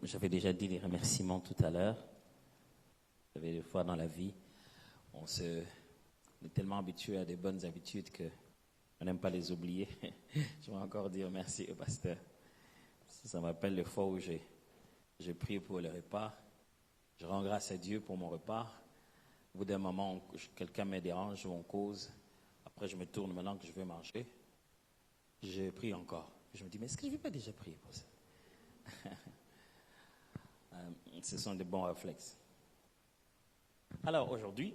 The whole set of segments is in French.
J'avais déjà dit les remerciements tout à l'heure. Vous savez, des fois dans la vie, on est tellement habitué à des bonnes habitudes qu'on n'aime pas les oublier. Je vais encore dire merci au pasteur. Ça me rappelle les fois où j'ai prié pour le repas. Je rends grâce à Dieu pour mon repas. Au bout d'un moment, quelqu'un me dérange ou on cause. Après, je me tourne maintenant que je veux manger. Je prie encore. Je me dis, mais est-ce que je ne vais pas déjà prier pour ça? Ce sont des bons réflexes. Alors, aujourd'hui,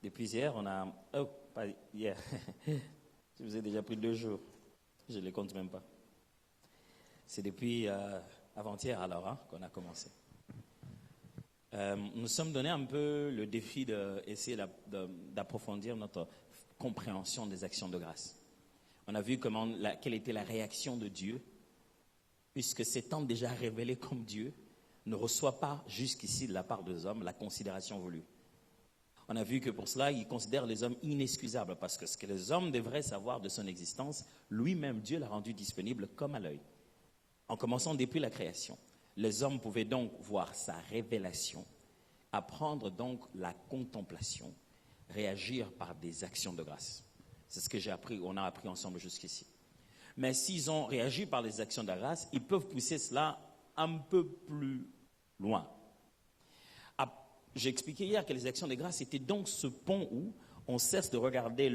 depuis hier, on a... Oh, pas hier. Je vous ai déjà pris 2 jours. Je ne les compte même pas. C'est depuis avant-hier alors qu'on a commencé. Nous sommes donné un peu le défi d'essayer d'approfondir notre compréhension des actions de grâce. On a vu quelle était la réaction de Dieu, puisque s'étant déjà révélé comme Dieu, ne reçoit pas jusqu'ici de la part des hommes la considération voulue. On a vu que pour cela, il considère les hommes inexcusables, parce que ce que les hommes devraient savoir de son existence, lui-même, Dieu l'a rendu disponible comme à l'œil. En commençant depuis la création, les hommes pouvaient donc voir sa révélation, apprendre donc la contemplation, réagir par des actions de grâce. C'est ce que on a appris ensemble jusqu'ici. Mais s'ils ont réagi par les actions de grâce, ils peuvent pousser cela un peu plus loin. J'ai expliqué hier que les actions de grâce étaient donc ce pont où on cesse de regarder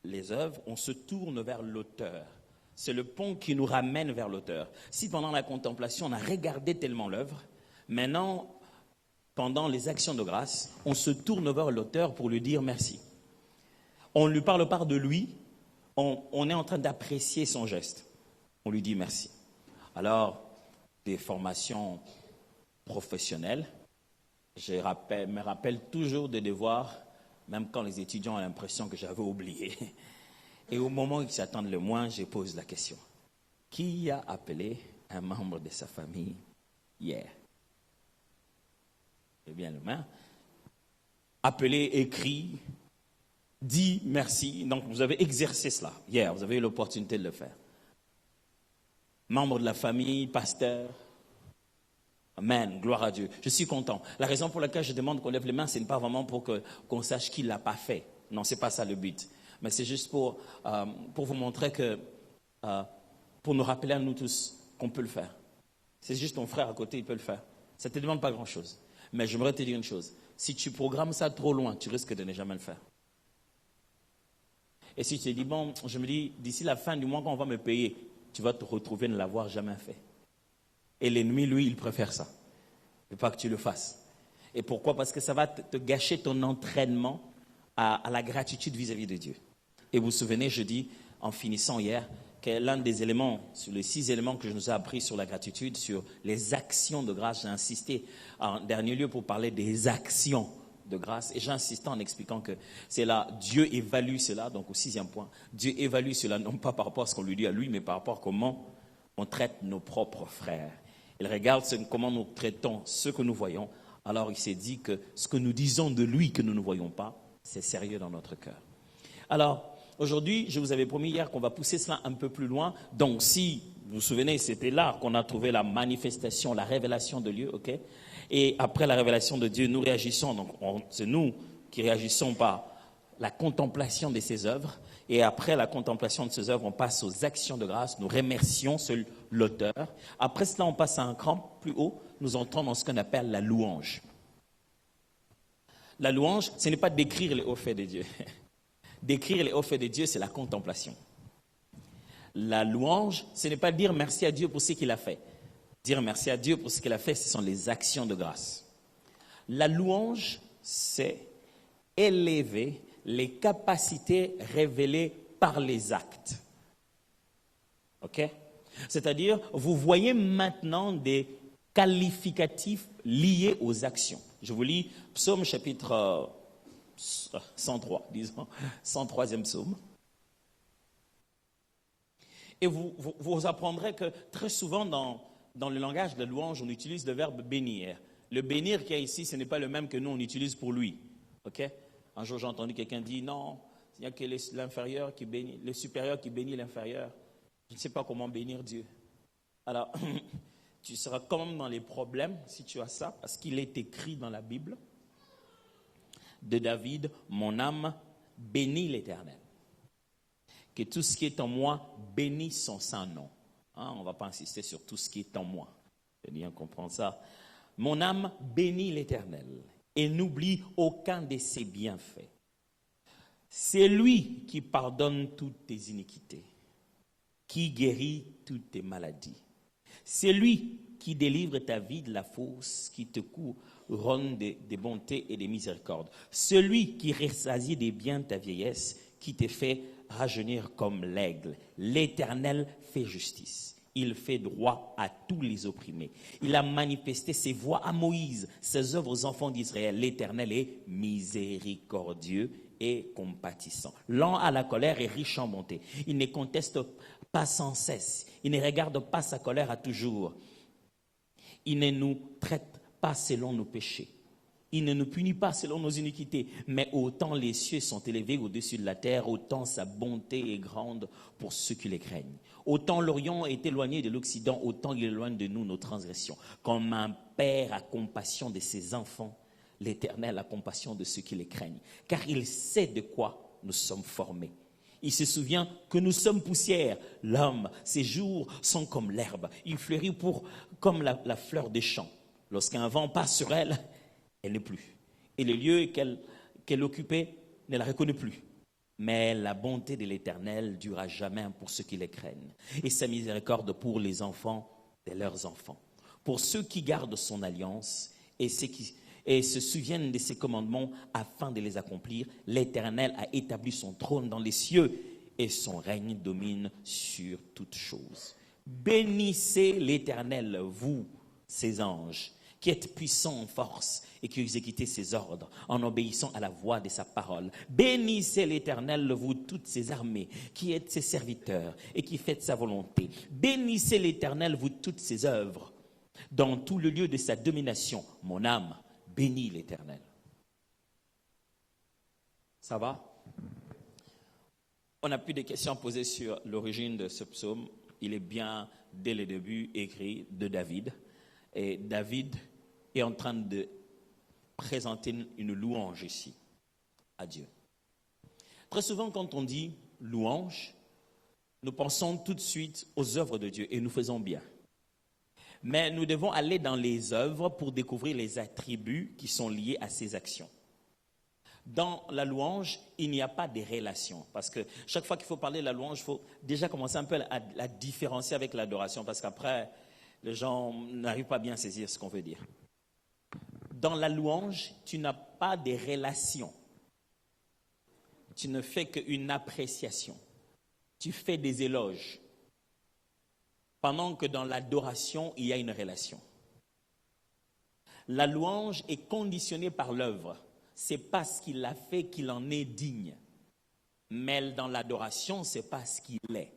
les œuvres, on se tourne vers l'auteur. C'est le pont qui nous ramène vers l'auteur. Si pendant la contemplation, on a regardé tellement l'œuvre, maintenant, pendant les actions de grâce, on se tourne vers l'auteur pour lui dire merci. On ne lui parle pas de lui, on est en train d'apprécier son geste. On lui dit merci. Alors, des formations professionnelles, je me rappelle toujours des devoirs, même quand les étudiants ont l'impression que j'avais oublié. Et au moment où ils s'attendent le moins, je pose la question. Qui a appelé un membre de sa famille hier? Eh bien, le main. Appelé, écrit, dit merci. Donc, vous avez exercé cela hier. Vous avez eu l'opportunité de le faire. Membre de la famille, pasteur. Amen, gloire à Dieu. Je suis content. La raison pour laquelle je demande qu'on lève les mains, ce n'est pas vraiment pour qu'on sache qui ne l'a pas fait. Non, ce n'est pas ça le but. Mais c'est juste pour vous montrer pour nous rappeler à nous tous qu'on peut le faire. C'est juste ton frère à côté, il peut le faire. Ça ne te demande pas grand-chose. Mais j'aimerais te dire une chose. Si tu programmes ça trop loin, tu risques de ne jamais le faire. Et si tu te dis, bon, je me dis, d'ici la fin du mois, quand on va me payer, tu vas te retrouver ne l'avoir jamais fait. Et l'ennemi, lui, il préfère ça. Il ne veut pas que tu le fasses. Et pourquoi? Parce que ça va te gâcher ton entraînement à la gratitude vis-à-vis de Dieu. Et vous vous souvenez, je dis, en finissant hier, que l'un des éléments, sur les 6 éléments que je nous ai appris sur la gratitude, sur les actions de grâce, j'ai insisté en dernier lieu pour parler des actions de grâce. Et j'ai insisté en expliquant que c'est là, Dieu évalue cela, donc au 6e point, Dieu évalue cela non pas par rapport à ce qu'on lui dit à lui, mais par rapport à comment on traite nos propres frères. Il regarde comment nous traitons ceux que nous voyons. Alors il s'est dit que ce que nous disons de lui que nous ne voyons pas, c'est sérieux dans notre cœur. Alors, aujourd'hui, je vous avais promis hier qu'on va pousser cela un peu plus loin. Donc, si vous vous souvenez, c'était là qu'on a trouvé la manifestation, la révélation de Dieu, ok? Et après la révélation de Dieu, nous réagissons. Donc, c'est nous qui réagissons par la contemplation de ses œuvres. Et après la contemplation de ses œuvres, on passe aux actions de grâce. Nous remercions l'auteur. Après cela, on passe à un cran plus haut. Nous entrons dans ce qu'on appelle la louange. La louange, ce n'est pas décrire les hauts faits de Dieu. Décrire les hauts faits de Dieu, c'est la contemplation. La louange, ce n'est pas dire merci à Dieu pour ce qu'il a fait. Dire merci à Dieu pour ce qu'il a fait, ce sont les actions de grâce. La louange, c'est élever les capacités révélées par les actes. OK? C'est-à-dire, vous voyez maintenant des qualificatifs liés aux actions. Je vous lis Psaume chapitre 103, disons, 103e psaume. Et vous apprendrez que très souvent dans le langage de louange, on utilise le verbe bénir. Le bénir qu'il y a ici, ce n'est pas le même que nous, on utilise pour lui. OK? Un jour, j'ai entendu quelqu'un dire, non, il n'y a que l'inférieur qui bénit, le supérieur qui bénit l'inférieur. Tu ne sais pas comment bénir Dieu. Alors, tu seras quand même dans les problèmes si tu as ça, parce qu'il est écrit dans la Bible de David, mon âme bénit l'Éternel. Que tout ce qui est en moi bénisse son saint nom. On ne va pas insister sur tout ce qui est en moi. Je bien comprendre ça. Mon âme bénit l'Éternel et n'oublie aucun de ses bienfaits. C'est lui qui pardonne toutes tes iniquités, qui guérit toutes tes maladies. C'est lui qui délivre ta vie de la fosse, qui te couronne des bontés et des miséricordes. Celui qui rassasie des biens ta vieillesse, qui te fait rajeunir comme l'aigle. L'Éternel fait justice. Il fait droit à tous les opprimés. Il a manifesté ses voies à Moïse, ses œuvres aux enfants d'Israël. L'Éternel est miséricordieux et compatissant. Lent à la colère et riche en bonté. Il ne conteste pas sans cesse. Il ne regarde pas sa colère à toujours. Il ne nous traite pas selon nos péchés. Il ne nous punit pas selon nos iniquités. Mais autant les cieux sont élevés au-dessus de la terre, autant sa bonté est grande pour ceux qui les craignent. Autant l'Orient est éloigné de l'Occident, autant il éloigne de nous nos transgressions. Comme un père a compassion de ses enfants, l'Éternel a compassion de ceux qui les craignent. Car il sait de quoi nous sommes formés. Il se souvient que nous sommes poussière. L'homme, ses jours sont comme l'herbe. Il fleurit comme la fleur des champs. Lorsqu'un vent passe sur elle, elle n'est plus. Et le lieu qu'elle occupait ne la reconnaît plus. Mais la bonté de l'Éternel durera jamais pour ceux qui les craignent. Et sa miséricorde pour les enfants de leurs enfants. Pour ceux qui gardent son alliance et se souviennent de ses commandements afin de les accomplir, l'Éternel a établi son trône dans les cieux et son règne domine sur toutes choses. Bénissez l'Éternel, vous, ses anges, qui êtes puissants en force et qui exécutez ses ordres en obéissant à la voix de sa parole. Bénissez l'Éternel, vous toutes ses armées, qui êtes ses serviteurs et qui faites sa volonté. Bénissez l'Éternel, vous toutes ses œuvres, dans tout le lieu de sa domination. Mon âme bénit l'Éternel. Ça va? On n'a plus de questions à poser sur l'origine de ce psaume. Il est bien, dès le début, écrit de David. Et David est en train de présenter une louange ici à Dieu. Très souvent, quand on dit louange, nous pensons tout de suite aux œuvres de Dieu et nous faisons bien. Mais nous devons aller dans les œuvres pour découvrir les attributs qui sont liés à ces actions. Dans la louange, il n'y a pas de relation. Parce que chaque fois qu'il faut parler de la louange, il faut déjà commencer un peu à la différencier avec l'adoration. Parce qu'après, les gens n'arrivent pas bien à saisir ce qu'on veut dire. Dans la louange, tu n'as pas de relation. Tu ne fais qu'une appréciation. Tu fais des éloges. Pendant que dans l'adoration, il y a une relation. La louange est conditionnée par l'œuvre. C'est parce qu'il a fait qu'il en est digne. Mais dans l'adoration, c'est parce qu'il est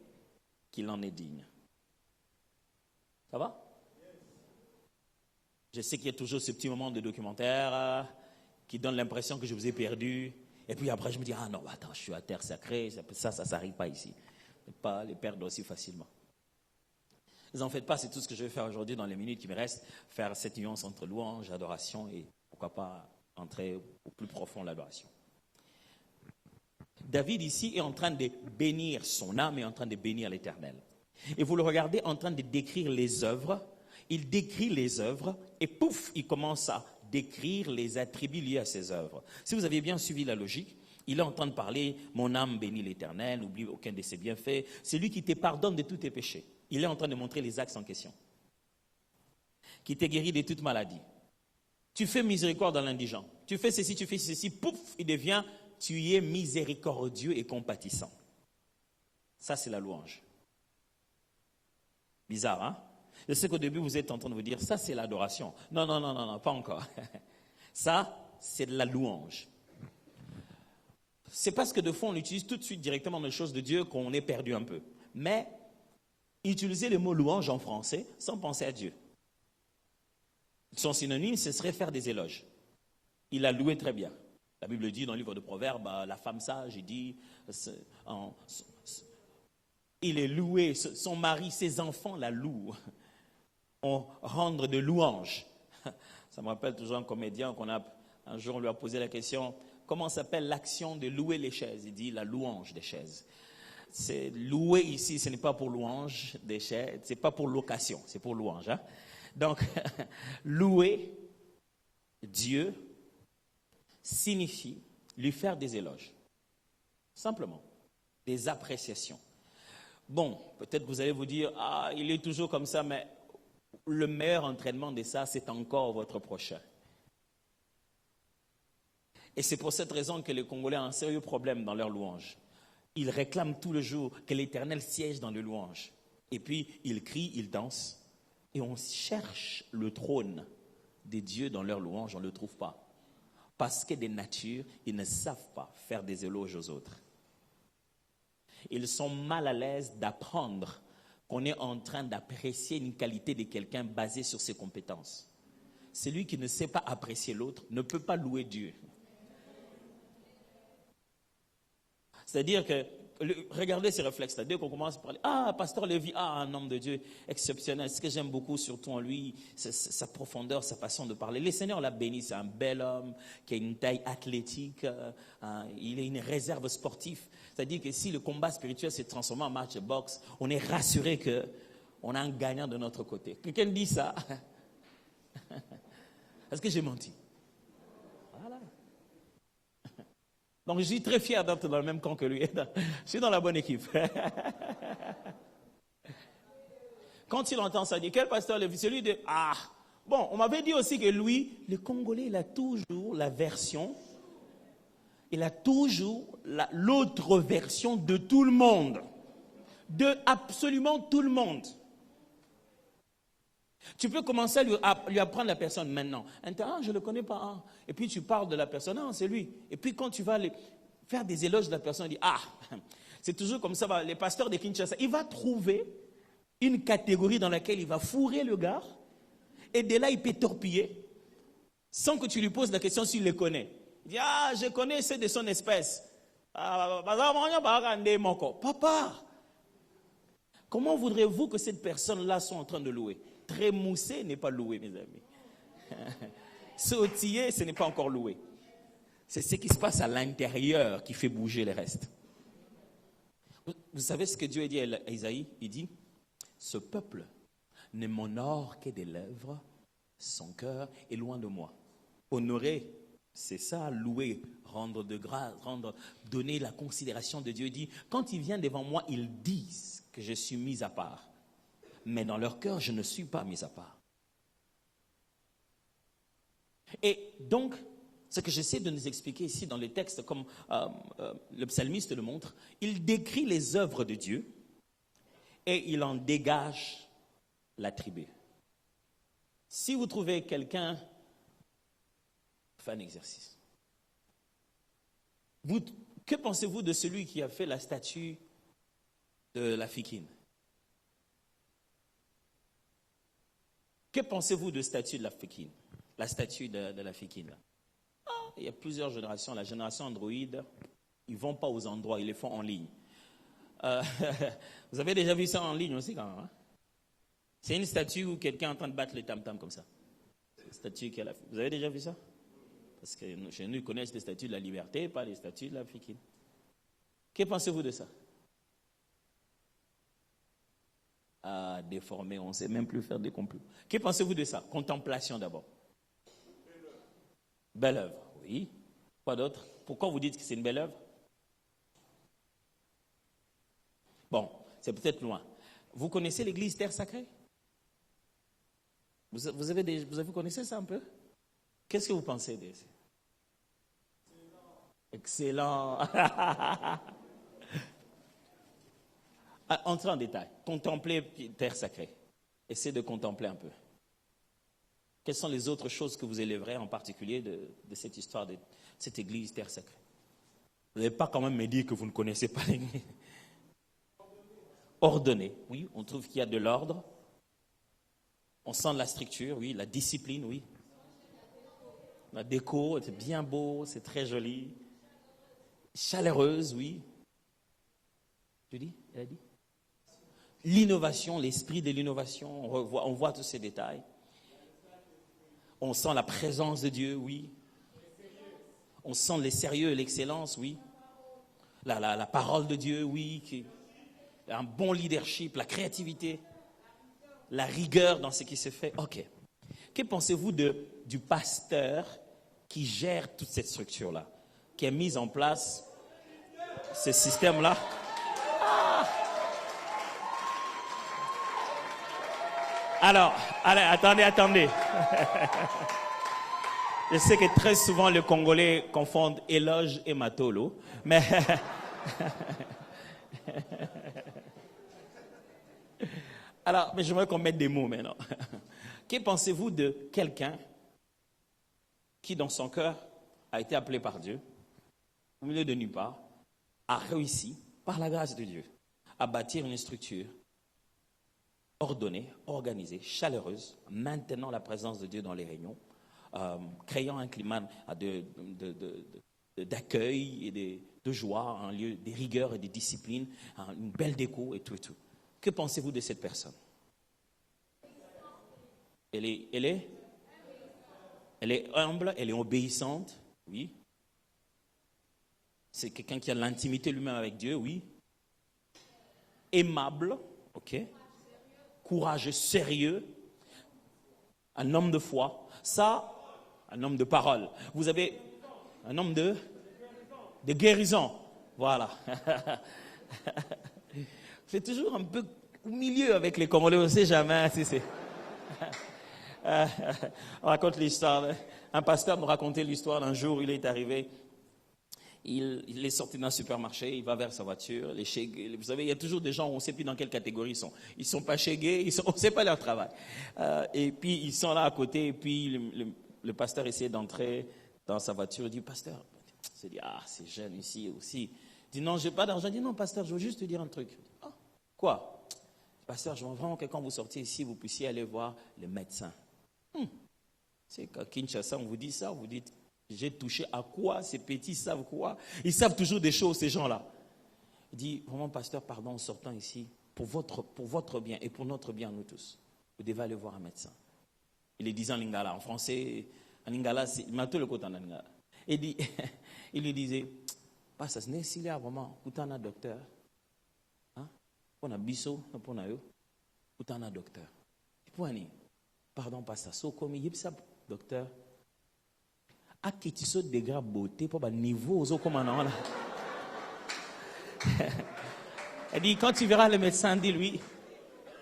qu'il en est digne. Ça va? Je sais qu'il y a toujours ce petit moment de documentaire qui donne l'impression que je vous ai perdu. Et puis après, je me dis, ah non, attends, je suis à terre sacrée, ça s'arrive pas ici. Je ne peux pas les perdre aussi facilement. Ne vous en faites pas, c'est tout ce que je vais faire aujourd'hui dans les minutes qui me restent, faire cette nuance entre louange, adoration et pourquoi pas entrer au plus profond de l'adoration. David ici est en train de bénir son âme et en train de bénir l'Éternel. Et vous le regardez en train de décrire les œuvres. Il décrit les œuvres et pouf, il commence à décrire les attributs liés à ces œuvres. Si vous avez bien suivi la logique, il est en train de parler, mon âme bénit l'Éternel, n'oublie aucun de ses bienfaits. C'est lui qui te pardonne de tous tes péchés. Il est en train de montrer les axes en question. Qui te guérit de toute maladie. Tu fais miséricorde à l'indigent. Tu fais ceci, pouf, il devient, tu es miséricordieux et compatissant. Ça, c'est la louange. Bizarre, hein? Je sais qu'au début, vous êtes en train de vous dire, ça, c'est l'adoration. Non, pas encore. Ça, c'est de la louange. C'est parce que de fois, on utilise tout de suite directement les choses de Dieu qu'on est perdu un peu. Mais utiliser le mot louange en français sans penser à Dieu. Son synonyme, ce serait faire des éloges. Il a loué très bien. La Bible dit dans le livre de Proverbes, la femme sage, il dit, Il est loué, son mari, ses enfants la louent. On rendre de louanges. Ça me rappelle toujours un comédien un jour on lui a posé la question, comment s'appelle l'action de louer les chaises? Il dit la louange des chaises. C'est louer ici, ce n'est pas pour louange des chaises, c'est pas pour location, c'est pour louange. Hein? Donc, louer Dieu signifie lui faire des éloges. Simplement, des appréciations. Bon, peut-être que vous allez vous dire, il est toujours comme ça, mais le meilleur entraînement de ça, c'est encore votre prochain. Et c'est pour cette raison que les Congolais ont un sérieux problème dans leur louange. Ils réclament tout le jour que l'Éternel siège dans les louanges. Et puis, ils crient, ils dansent. Et on cherche le trône des dieux dans leur louange, on ne le trouve pas. Parce que des natures, ils ne savent pas faire des éloges aux autres. Ils sont mal à l'aise d'apprendre qu'on est en train d'apprécier une qualité de quelqu'un basée sur ses compétences. Celui qui ne sait pas apprécier l'autre ne peut pas louer Dieu. C'est-à-dire que, regardez ces réflexes-là, dès qu'on commence à parler, Pasteur Lévy, un homme de Dieu exceptionnel, ce que j'aime beaucoup surtout en lui, c'est sa profondeur, sa façon de parler. Le Seigneur l'a béni, c'est un bel homme, qui a une taille athlétique, il a une réserve sportive. C'est-à-dire que si le combat spirituel s'est transformé en match de boxe, on est rassuré qu'on a un gagnant de notre côté. Quelqu'un dit ça? Est-ce que j'ai menti? Voilà. Donc je suis très fier d'être dans le même camp que lui. Je suis dans la bonne équipe. Quand il entend ça, il dit, quel pasteur Lévy? Celui de... Bon, on m'avait dit aussi que lui, le Congolais, il a toujours la version, il a toujours l'autre version de tout le monde. De absolument tout le monde. Tu peux commencer à lui apprendre la personne maintenant. Je ne le connais pas. Et puis tu parles de la personne, c'est lui. Et puis quand tu vas faire des éloges de la personne, il dit, c'est toujours comme ça, les pasteurs de Kinshasa, il va trouver une catégorie dans laquelle il va fourrer le gars, et de là il peut torpiller, sans que tu lui poses la question s'il le connaît. Il dit, je connais ceux de son espèce. Papa, comment voudrez-vous que cette personne-là soit en train de louer? Très moussé n'est pas loué, mes amis. Sautillé, ce n'est pas encore loué. C'est ce qui se passe à l'intérieur qui fait bouger le reste. Vous savez ce que Dieu a dit à Isaïe? Il dit, ce peuple ne m'honore que des lèvres, son cœur est loin de moi. Honorer, c'est ça, louer, rendre de grâce, donner la considération de Dieu. Il dit, quand ils viennent devant moi, ils disent que je suis mis à part. Mais dans leur cœur, je ne suis pas mis à part. Et donc, ce que j'essaie de nous expliquer ici dans les textes, comme le psalmiste le montre, il décrit les œuvres de Dieu et il en dégage l'attribut. Si vous trouvez quelqu'un, faites un exercice. Que pensez-vous de celui qui a fait la statue de la Fikine? Que pensez-vous de statue de la Fikine? La statue de la Fikine. Il y a plusieurs générations. La génération Android, ils ne vont pas aux endroits, ils les font en ligne. Vous avez déjà vu ça en ligne aussi quand même, hein? C'est une statue où quelqu'un est en train de battre le tam-tam comme ça. Une statue qui a Vous avez déjà vu ça? Parce que chez nous, ils connaissent les statues de la liberté, pas les statues de la Fikine. Que pensez-vous de ça? Déformé, on ne sait même plus faire des complots. Que pensez-vous de ça? Contemplation d'abord. Belle œuvre, oui. Quoi d'autre? Pourquoi vous dites que c'est une belle œuvre? Bon, c'est peut-être loin. Vous connaissez l'église Terre Sacrée? Vous connaissez ça un peu? Qu'est-ce que vous pensez de ça? Excellent. Entrez en détail. Contempler Terre Sacrée. Essayez de contempler un peu. Quelles sont les autres choses que vous élèverez en particulier de cette histoire de cette église Terre Sacrée? Vous n'allez pas quand même me dire que vous ne connaissez pas l'église. Ordonné, oui, on trouve qu'il y a de l'ordre. On sent la structure, oui, la discipline, oui. La déco, c'est bien beau, c'est très joli. Chaleureuse, oui. Tu dis? Elle a dit? l'innovation, l'esprit de l'innovation, on voit tous ces détails. On sent la présence de Dieu, oui. On sent le sérieux et l'excellence, oui. La parole de Dieu, oui. Un bon leadership, la créativité, la rigueur dans ce qui se fait. Ok. Que pensez-vous du pasteur qui gère toute cette structure-là, qui a mis en place ce système-là? Alors, allez, attendez. Je sais que très souvent les Congolais confondent éloge et matolo, mais alors, mais j'aimerais qu'on mette des mots maintenant. Que pensez-vous de quelqu'un qui, dans son cœur, a été appelé par Dieu, au milieu de nulle part, a réussi, par la grâce de Dieu, à bâtir une structure ordonnée, organisée, chaleureuse, maintenant la présence de Dieu dans les réunions, créant un climat d'accueil et de joie, un lieu de rigueur et de discipline, une belle déco et tout et tout. Que pensez-vous de cette personne? Elle est humble, elle est obéissante, oui. C'est quelqu'un qui a l'intimité lui-même avec Dieu, oui. Aimable, ok. Courageux, sérieux. Un homme de foi. Ça, un homme de parole. Vous avez un homme de guérison. Voilà. C'est toujours un peu au milieu avec les Congolais, on ne sait jamais. On raconte l'histoire. Un pasteur nous racontait l'histoire d'un jour, il est arrivé. Il est sorti d'un supermarché, il va vers sa voiture. Vous savez, il y a toujours des gens, on ne sait plus dans quelle catégorie ils sont. Ils ne sont pas chégués, on ne sait pas leur travail. Et puis, ils sont là à côté, et puis le pasteur essaie d'entrer dans sa voiture. Il dit, pasteur, il dit, c'est jeune ici aussi. Il dit, non, je n'ai pas d'argent. Il dit, non, pasteur, je veux juste te dire un truc. Ah, quoi? Pasteur, je veux vraiment que quand vous sortiez ici, vous puissiez aller voir le médecin. C'est qu'à Kinshasa, on vous dit ça, vous dites, j'ai touché à quoi? Ces petits savent quoi? Ils savent toujours des choses, ces gens-là. Il dit, vraiment, pasteur, pardon, en sortant ici, pour votre bien et pour notre bien, nous tous, vous devez aller voir un médecin. Il le disait en lingala, en français, en lingala, il m'a tout le côté en lingala. Il lui disait, pasteur, s'il y a vraiment, où t'en as docteur? On a biso, on a eu, où t'en as docteur? Pardon, pasteur, so comme il y a docteur, à qui tu sautes des gras beauté pour le niveau aux comme on a. Elle dit, quand tu verras le médecin, dis-lui,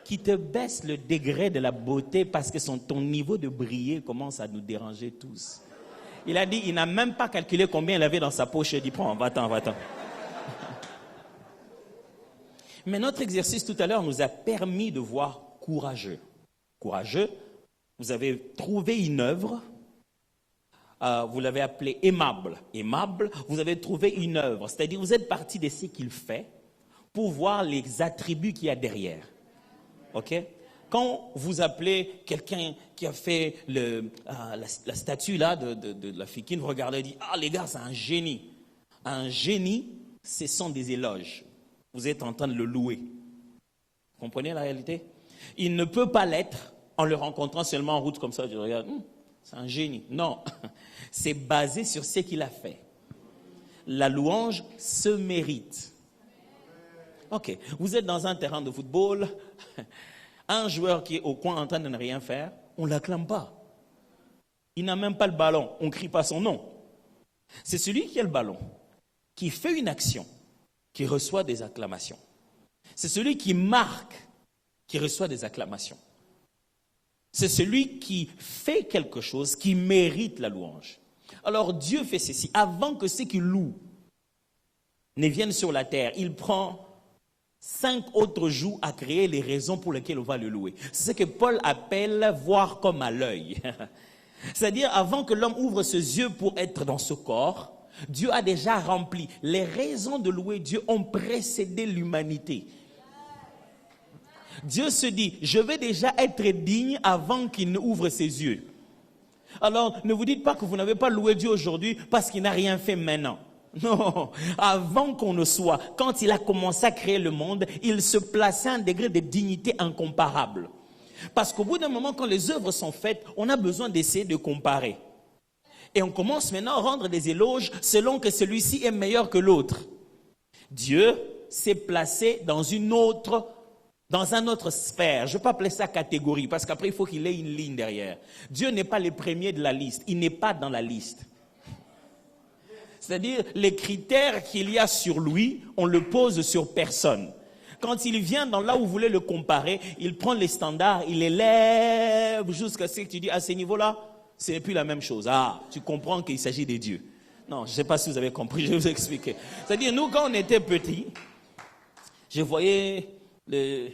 qui te baisse le degré de la beauté parce que ton niveau de briller commence à nous déranger tous. Il a dit, il n'a même pas calculé combien il avait dans sa poche. Il dit, prends, va-t'en. Mais notre exercice tout à l'heure nous a permis de voir courageux. Courageux, vous avez trouvé une œuvre, vous l'avez appelé aimable. Aimable, vous avez trouvé une œuvre. C'est-à-dire, vous êtes parti de ce qu'il fait pour voir les attributs qu'il y a derrière. OK? Quand vous appelez quelqu'un qui a fait la statue là de la Fikine, vous regardez et dites, les gars, c'est un génie. Un génie, ce sont des éloges. Vous êtes en train de le louer. Vous comprenez la réalité? Il ne peut pas l'être en le rencontrant seulement en route comme ça. Je regarde, c'est un génie. Non, c'est basé sur ce qu'il a fait. La louange se mérite. Ok, vous êtes dans un terrain de football, un joueur qui est au coin en train de ne rien faire, on ne l'acclame pas. Il n'a même pas le ballon, on ne crie pas son nom. C'est celui qui a le ballon, qui fait une action, qui reçoit des acclamations. C'est celui qui marque, qui reçoit des acclamations. C'est celui qui fait quelque chose qui mérite la louange. Alors Dieu fait ceci. Avant que ceux qui louent ne viennent sur la terre, il prend 5 autres jours à créer les raisons pour lesquelles on va le louer. C'est ce que Paul appelle voir comme à l'œil. C'est-à-dire, avant que l'homme ouvre ses yeux pour être dans ce corps, Dieu a déjà rempli. Les raisons de louer Dieu ont précédé l'humanité. Dieu se dit, je vais déjà être digne avant qu'il ne ouvre ses yeux. Alors, ne vous dites pas que vous n'avez pas loué Dieu aujourd'hui parce qu'il n'a rien fait maintenant. Non, avant qu'on ne soit, quand il a commencé à créer le monde, il se plaçait à un degré de dignité incomparable. Parce qu'au bout d'un moment, quand les œuvres sont faites, on a besoin d'essayer de comparer. Et on commence maintenant à rendre des éloges selon que celui-ci est meilleur que l'autre. Dieu s'est placé dans un autre sphère. Je ne vais pas appeler ça catégorie, parce qu'après, il faut qu'il ait une ligne derrière. Dieu n'est pas le premier de la liste. Il n'est pas dans la liste. C'est-à-dire, les critères qu'il y a sur lui, on le pose sur personne. Quand il vient dans là où vous voulez le comparer, il prend les standards, il les lève jusqu'à ce que tu dis, à ce niveau-là, ce n'est plus la même chose. Ah, tu comprends qu'il s'agit de Dieu. Non, je ne sais pas si vous avez compris, je vais vous expliquer. C'est-à-dire, nous, quand on était petits, je voyais vous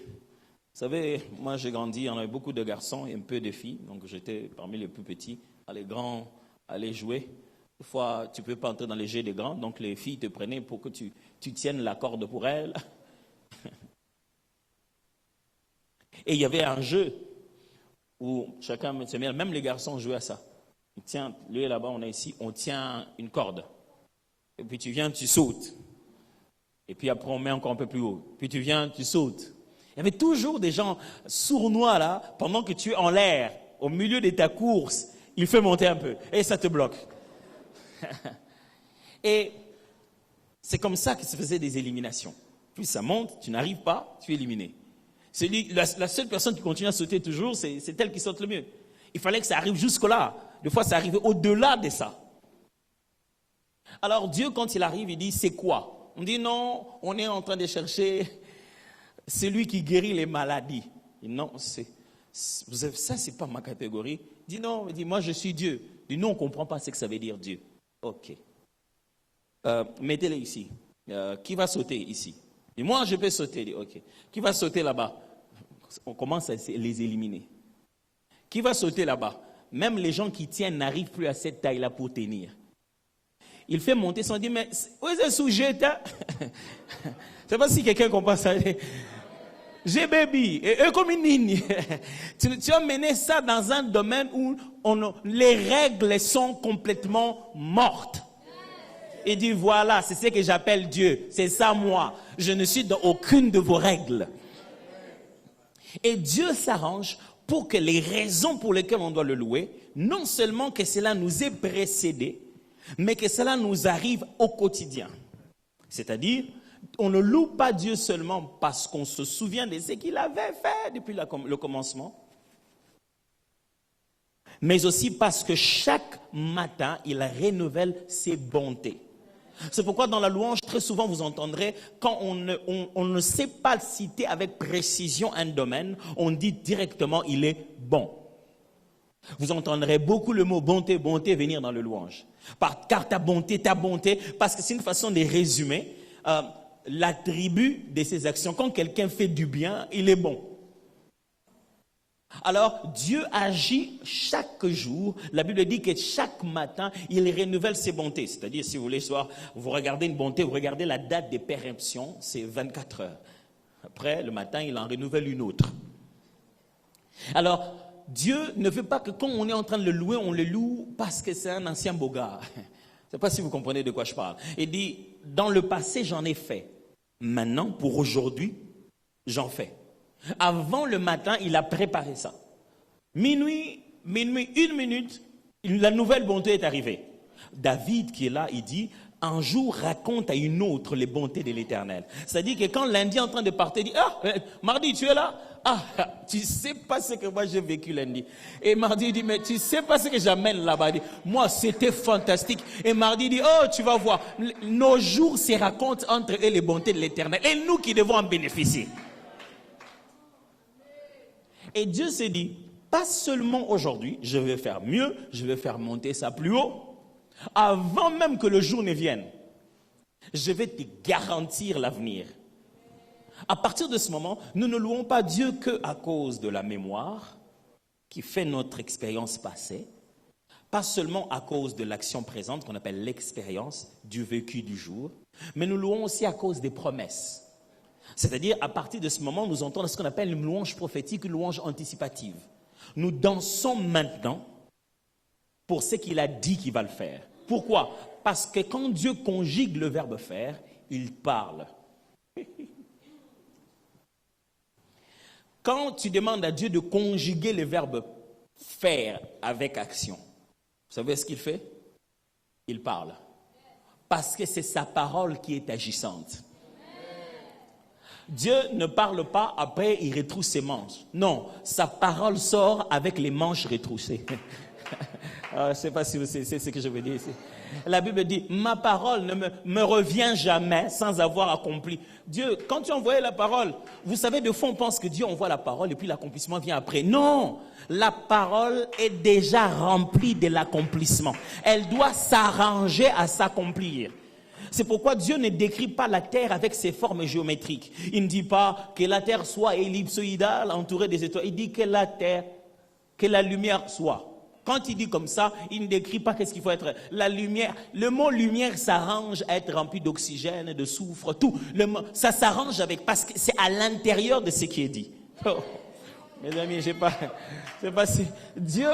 savez, moi j'ai grandi, on avait beaucoup de garçons et un peu de filles, donc j'étais parmi les plus petits. Les grands allaient jouer. Des fois, tu ne peux pas entrer dans les jeux des grands, donc les filles te prenaient pour que tu tiennes la corde pour elles. Et il y avait un jeu où chacun se met, même les garçons jouaient à ça. Tiens, lui là-bas, on est ici, on tient une corde. Et puis tu viens, tu sautes. Et puis après, on met encore un peu plus haut. Puis tu viens, tu sautes. Il y avait toujours des gens sournois là, pendant que tu es en l'air, au milieu de ta course, il fait monter un peu. Et ça te bloque. Et c'est comme ça que se faisaient des éliminations. Plus ça monte, tu n'arrives pas, tu es éliminé. La seule personne qui continue à sauter toujours, c'est elle qui saute le mieux. Il fallait que ça arrive jusque-là. Des fois, ça arrivait au-delà de ça. Alors Dieu, quand il arrive, il dit, c'est quoi? On dit non, on est en train de chercher celui qui guérit les maladies. Il dit, non, ça, c'est pas ma catégorie. Il dit non, il dit, moi je suis Dieu. Il dit non, on ne comprend pas ce que ça veut dire Dieu. Ok. Mettez-les ici. Qui va sauter ici? Et moi, je peux sauter. Dit, ok. Qui va sauter là-bas? On commence à les éliminer. Qui va sauter là-bas? Même les gens qui tiennent n'arrivent plus à cette taille-là pour tenir. Il fait monter son dit, mais où est ce sujet? Je ne sais pas si quelqu'un comprend ça. J'ai baby. Et eux comme une ligne. Tu as mené ça dans un domaine où les règles sont complètement mortes. Il dit, voilà, c'est ce que j'appelle Dieu. C'est ça moi. Je ne suis dans aucune de vos règles. Et Dieu s'arrange pour que les raisons pour lesquelles on doit le louer, non seulement que cela nous ait précédés, mais que cela nous arrive au quotidien. C'est-à-dire, on ne loue pas Dieu seulement parce qu'on se souvient de ce qu'il avait fait depuis le commencement, mais aussi parce que chaque matin, il renouvelle ses bontés. C'est pourquoi dans la louange, très souvent vous entendrez, quand on ne sait pas citer avec précision un domaine, on dit directement il est bon. Vous entendrez beaucoup le mot bonté, bonté venir dans le louange. Car ta bonté, parce que c'est une façon de résumer l'attribut de ses actions. Quand quelqu'un fait du bien, il est bon. Alors, Dieu agit chaque jour. La Bible dit que chaque matin, il renouvelle ses bontés. C'est-à-dire, si vous voulez, vous regardez une bonté, vous regardez la date de péremption, c'est 24 heures. Après, le matin, il en renouvelle une autre. Alors, Dieu ne veut pas que quand on est en train de le louer, on le loue parce que c'est un ancien beau gars. Je ne sais pas si vous comprenez de quoi je parle. Il dit, dans le passé, j'en ai fait. Maintenant, pour aujourd'hui, j'en fais. Avant le matin, il a préparé ça. Minuit, 1 minute, la nouvelle bonté est arrivée. David qui est là, il dit, un jour raconte à une autre les bontés de l'Éternel. C'est-à-dire que quand lundi est en train de partir, il dit, ah, mardi tu es là? Ah, tu sais pas ce que moi j'ai vécu lundi. Et mardi il dit, mais tu sais pas ce que j'amène là-bas. Il dit, moi c'était fantastique. Et mardi il dit, oh tu vas voir, nos jours se racontent entre eux les bontés de l'Éternel. Et nous qui devons en bénéficier. Et Dieu s'est dit, pas seulement aujourd'hui, je vais faire mieux, je vais faire monter ça plus haut. Avant même que le jour ne vienne, je vais te garantir l'avenir. À partir de ce moment, nous ne louons pas Dieu qu'à cause de la mémoire qui fait notre expérience passée, pas seulement à cause de l'action présente qu'on appelle l'expérience du vécu du jour, mais nous louons aussi à cause des promesses. C'est-à-dire, à partir de ce moment, nous entendons ce qu'on appelle une louange prophétique, une louange anticipative. Nous dansons maintenant pour ce qu'il a dit qu'il va le faire. Pourquoi? Parce que quand Dieu conjugue le verbe faire, il parle. Quand tu demandes à Dieu de conjuguer le verbe faire avec action, vous savez ce qu'il fait? Il parle. Parce que c'est sa parole qui est agissante. Dieu ne parle pas, après il retrousse ses manches. Non, sa parole sort avec les manches retroussées. Je ne sais pas si vous savez ce que je veux dire ici. La Bible dit, ma parole ne me revient jamais sans avoir accompli. Dieu, quand tu envoies la parole, vous savez, de fois on pense que Dieu envoie la parole et puis l'accomplissement vient après. Non, la parole est déjà remplie de l'accomplissement. Elle doit s'arranger à s'accomplir. C'est pourquoi Dieu ne décrit pas la terre avec ses formes géométriques. Il ne dit pas que la terre soit ellipsoïdale, entourée des étoiles. Il dit que la terre, que la lumière soit. Quand il dit comme ça, il ne décrit pas qu'est-ce qu'il faut être. La lumière, le mot lumière s'arrange à être rempli d'oxygène, de soufre, tout. Ça s'arrange avec, parce que c'est à l'intérieur de ce qui est dit. Oh. Mes amis, je sais pas si Dieu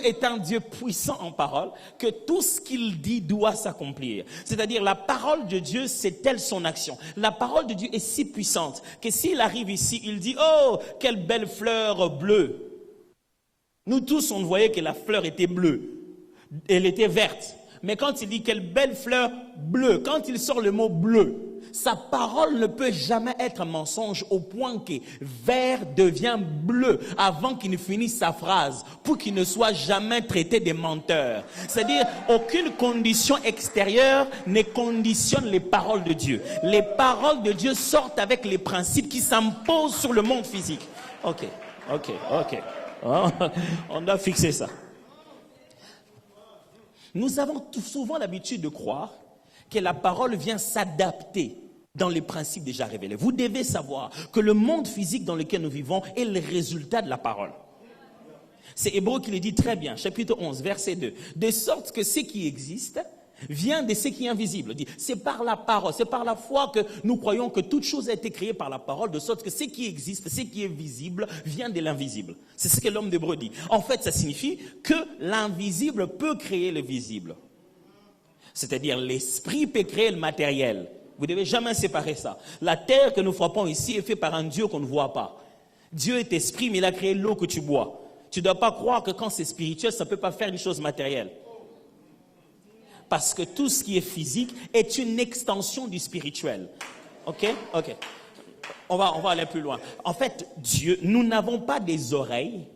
est un Dieu puissant en parole, que tout ce qu'il dit doit s'accomplir. C'est-à-dire, la parole de Dieu, c'est telle son action. La parole de Dieu est si puissante que s'il arrive ici, il dit, oh, quelle belle fleur bleue. Nous tous, on voyait que la fleur était bleue. Elle était verte. Mais quand il dit quelle belle fleur bleue, quand il sort le mot bleu, sa parole ne peut jamais être un mensonge au point que vert devient bleu avant qu'il ne finisse sa phrase, pour qu'il ne soit jamais traité de menteur. C'est-à-dire, aucune condition extérieure ne conditionne les paroles de Dieu. Les paroles de Dieu sortent avec les principes qui s'imposent sur le monde physique. Ok. On doit fixer ça. Nous avons souvent l'habitude de croire que la parole vient s'adapter dans les principes déjà révélés. Vous devez savoir que le monde physique dans lequel nous vivons est le résultat de la parole. C'est Hébreux qui le dit très bien, chapitre 11, verset 2. De sorte que ce qui existe vient de ce qui est invisible. C'est par la parole, c'est par la foi que nous croyons que toute chose a été créée par la parole, de sorte que ce qui existe, ce qui est visible, vient de l'invisible. C'est ce que l'homme d'Hébreux dit. En fait, ça signifie que l'invisible peut créer le visible. C'est-à-dire, l'esprit peut créer le matériel. Vous ne devez jamais séparer ça. La terre que nous frappons ici est faite par un Dieu qu'on ne voit pas. Dieu est esprit, mais il a créé l'eau que tu bois. Tu ne dois pas croire que quand c'est spirituel, ça ne peut pas faire une chose matérielle. Parce que tout ce qui est physique est une extension du spirituel. Ok. On va aller plus loin. En fait, Dieu, nous n'avons pas des oreilles.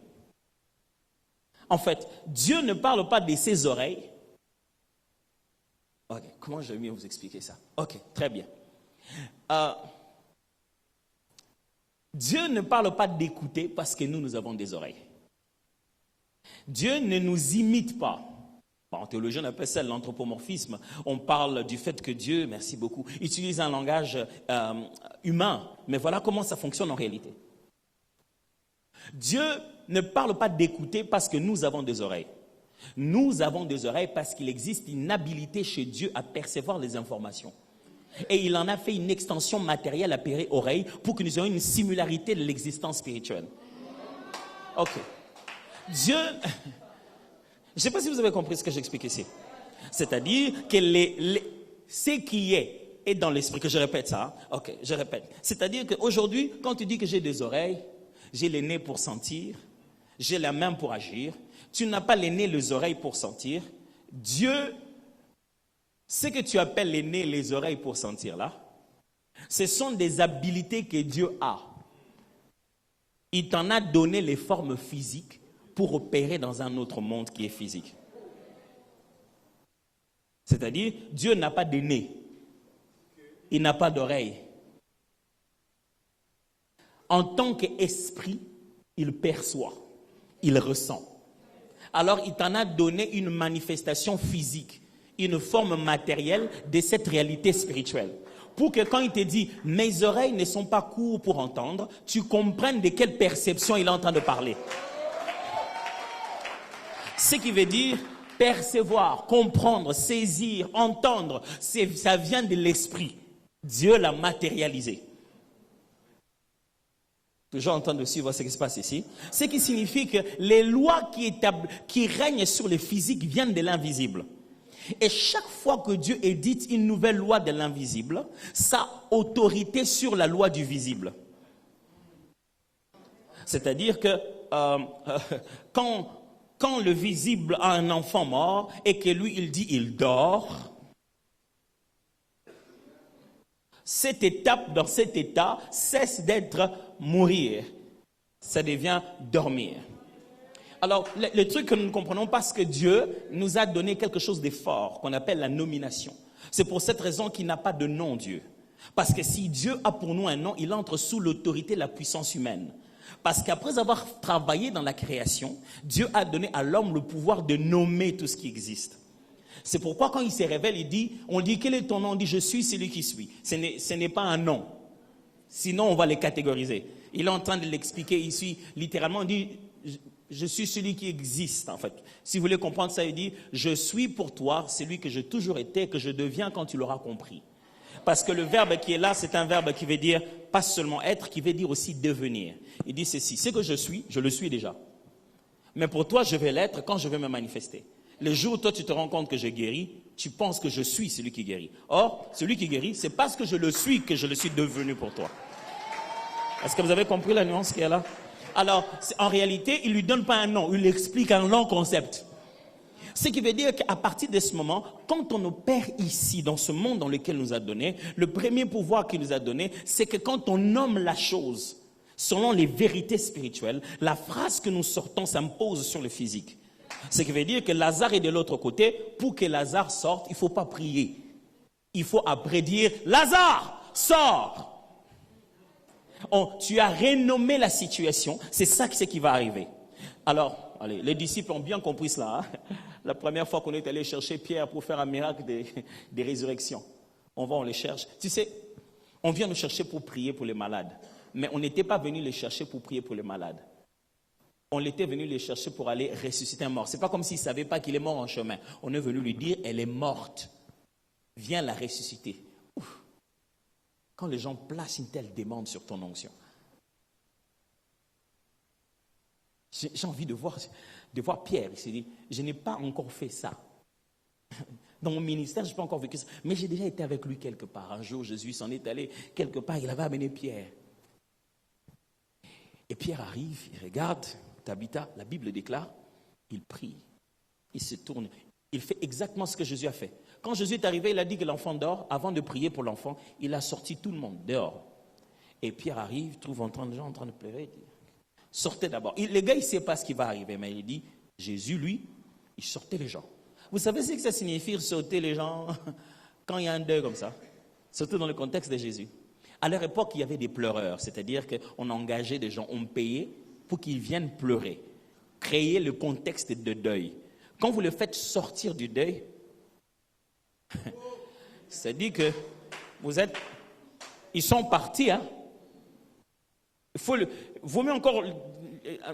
En fait, Dieu ne parle pas de ses oreilles. Ok, comment je vais mieux vous expliquer ça? Ok, très bien. Dieu ne parle pas d'écouter parce que nous avons des oreilles. Dieu ne nous imite pas. En théologie, on appelle ça l'anthropomorphisme. On parle du fait que Dieu, merci beaucoup, utilise un langage humain. Mais voilà comment ça fonctionne en réalité. Dieu ne parle pas d'écouter parce que nous avons des oreilles. Nous avons des oreilles parce qu'il existe une habilité chez Dieu à percevoir les informations. Et il en a fait une extension matérielle appelée oreille pour que nous ayons une similarité de l'existence spirituelle. Ok. Dieu... Je ne sais pas si vous avez compris ce que j'explique ici. C'est-à-dire que ce qui est dans l'esprit, que je répète ça. Ok, je répète. C'est-à-dire qu'aujourd'hui, quand tu dis que j'ai des oreilles, j'ai les nez pour sentir, j'ai la main pour agir, tu n'as pas les nez, les oreilles pour sentir. Dieu, ce que tu appelles les nez, les oreilles pour sentir là, ce sont des habilités que Dieu a. Il t'en a donné les formes physiques pour opérer dans un autre monde qui est physique. C'est-à-dire, Dieu n'a pas de nez. Il n'a pas d'oreille. En tant qu'esprit, il perçoit, il ressent. Alors, il t'en a donné une manifestation physique, une forme matérielle de cette réalité spirituelle. Pour que quand il te dit « mes oreilles ne sont pas courtes pour entendre », tu comprennes de quelle perception il est en train de parler. Ce qui veut dire percevoir, comprendre, saisir, entendre, ça vient de l'esprit. Dieu l'a matérialisé. Toujours en train de suivre ce qui se passe ici. Ce qui signifie que les lois qui règnent sur le physique viennent de l'invisible. Et chaque fois que Dieu édite une nouvelle loi de l'invisible, ça a autorité sur la loi du visible. C'est-à-dire que quand le visible a un enfant mort et que lui, il dit il dort, cette étape, dans cet état, cesse d'être mourir. Ça devient dormir. Alors, le truc que nous ne comprenons pas, c'est que Dieu nous a donné quelque chose de fort, qu'on appelle la nomination. C'est pour cette raison qu'il n'a pas de nom, Dieu. Parce que si Dieu a pour nous un nom, il entre sous l'autorité de la puissance humaine. Parce qu'après avoir travaillé dans la création, Dieu a donné à l'homme le pouvoir de nommer tout ce qui existe. C'est pourquoi quand il se révèle, on dit quel est ton nom? On dit je suis celui qui suis. Ce n'est pas un nom. Sinon on va les catégoriser. Il est en train de l'expliquer ici, littéralement, on dit je suis celui qui existe en fait. Si vous voulez comprendre ça, il dit je suis pour toi celui que j'ai toujours été, que je deviens quand tu l'auras compris. Parce que le verbe qui est là, c'est un verbe qui veut dire pas seulement être, qui veut dire aussi devenir. Il dit ceci, c'est que je suis, je le suis déjà. Mais pour toi, je vais l'être quand je vais me manifester. Le jour où toi, tu te rends compte que je guéris, tu penses que je suis celui qui guérit. Or, celui qui guérit, c'est parce que je le suis devenu pour toi. Est-ce que vous avez compris la nuance qui est là? Alors, en réalité, il ne lui donne pas un nom, il lui explique un long concept. Ce qui veut dire qu'à partir de ce moment, quand on opère ici, dans ce monde dans lequel il nous a donné, le premier pouvoir qu'il nous a donné, c'est que quand on nomme la chose, selon les vérités spirituelles, la phrase que nous sortons s'impose sur le physique. Ce qui veut dire que Lazare est de l'autre côté. Pour que Lazare sorte, il ne faut pas prier. Il faut après dire « Lazare, sors !» Tu as renommé la situation. C'est ça qui va arriver. Alors, allez, les disciples ont bien compris cela. La première fois qu'on est allé chercher Pierre pour faire un miracle des résurrections. On les cherche. Tu sais, on vient nous chercher pour prier pour les malades. Mais on n'était pas venu les chercher pour prier pour les malades. On était venu les chercher pour aller ressusciter un mort. Ce n'est pas comme s'ils ne savaient pas qu'il est mort en chemin. On est venu lui dire, elle est morte. Viens la ressusciter. Ouf. Quand les gens placent une telle demande sur ton onction, j'ai envie de voir Pierre. Il s'est dit, je n'ai pas encore fait ça. Dans mon ministère, je n'ai pas encore vécu ça. Mais j'ai déjà été avec lui quelque part. Un jour, Jésus s'en est allé quelque part. Il avait amené Pierre. Et Pierre arrive, il regarde Tabitha, la Bible déclare, il prie, il se tourne, il fait exactement ce que Jésus a fait. Quand Jésus est arrivé, il a dit que l'enfant dort. Avant de prier pour l'enfant, il a sorti tout le monde dehors. Et Pierre arrive, trouve les gens en train de pleurer. Il dit, sortez d'abord. Le gars, il ne sait pas ce qui va arriver, mais il dit, Jésus, lui, il sortait les gens. Vous savez ce que ça signifie, sortir les gens, quand il y a un deuil comme ça? Surtout dans le contexte de Jésus. À leur époque, il y avait des pleureurs, c'est-à-dire qu'on engageait des gens, on payait pour qu'ils viennent pleurer, créer le contexte de deuil. Quand vous le faites sortir du deuil, c'est-à-dire que ils sont partis, hein. Vaut mieux encore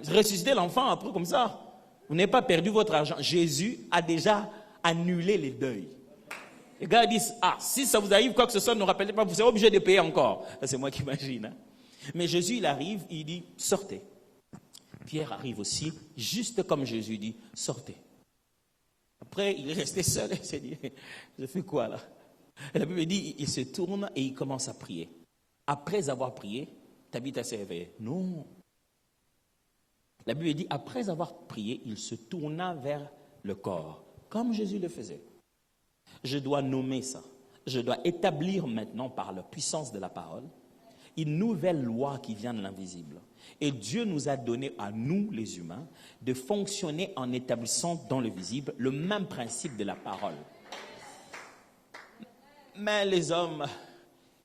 ressusciter l'enfant après comme ça. Vous n'avez pas perdu votre argent. Jésus a déjà annulé les deuils. Les gars disent, si ça vous arrive quoi que ce soit, ne rappelez pas, vous serez obligé de payer encore. Ça, c'est moi qui imagine. Hein. Mais Jésus, il arrive, il dit, sortez. Pierre arrive aussi, juste comme Jésus dit, sortez. Après, il est resté seul, il s'est dit, je fais quoi là? Et la Bible dit, il se tourne et il commence à prier. Après avoir prié, Tabitha s'est réveillée. Non. La Bible dit, après avoir prié, il se tourna vers le corps, comme Jésus le faisait. Je dois nommer ça. Je dois établir maintenant, par la puissance de la parole, une nouvelle loi qui vient de l'invisible. Et Dieu nous a donné à nous, les humains, de fonctionner en établissant dans le visible le même principe de la parole. Mais les hommes,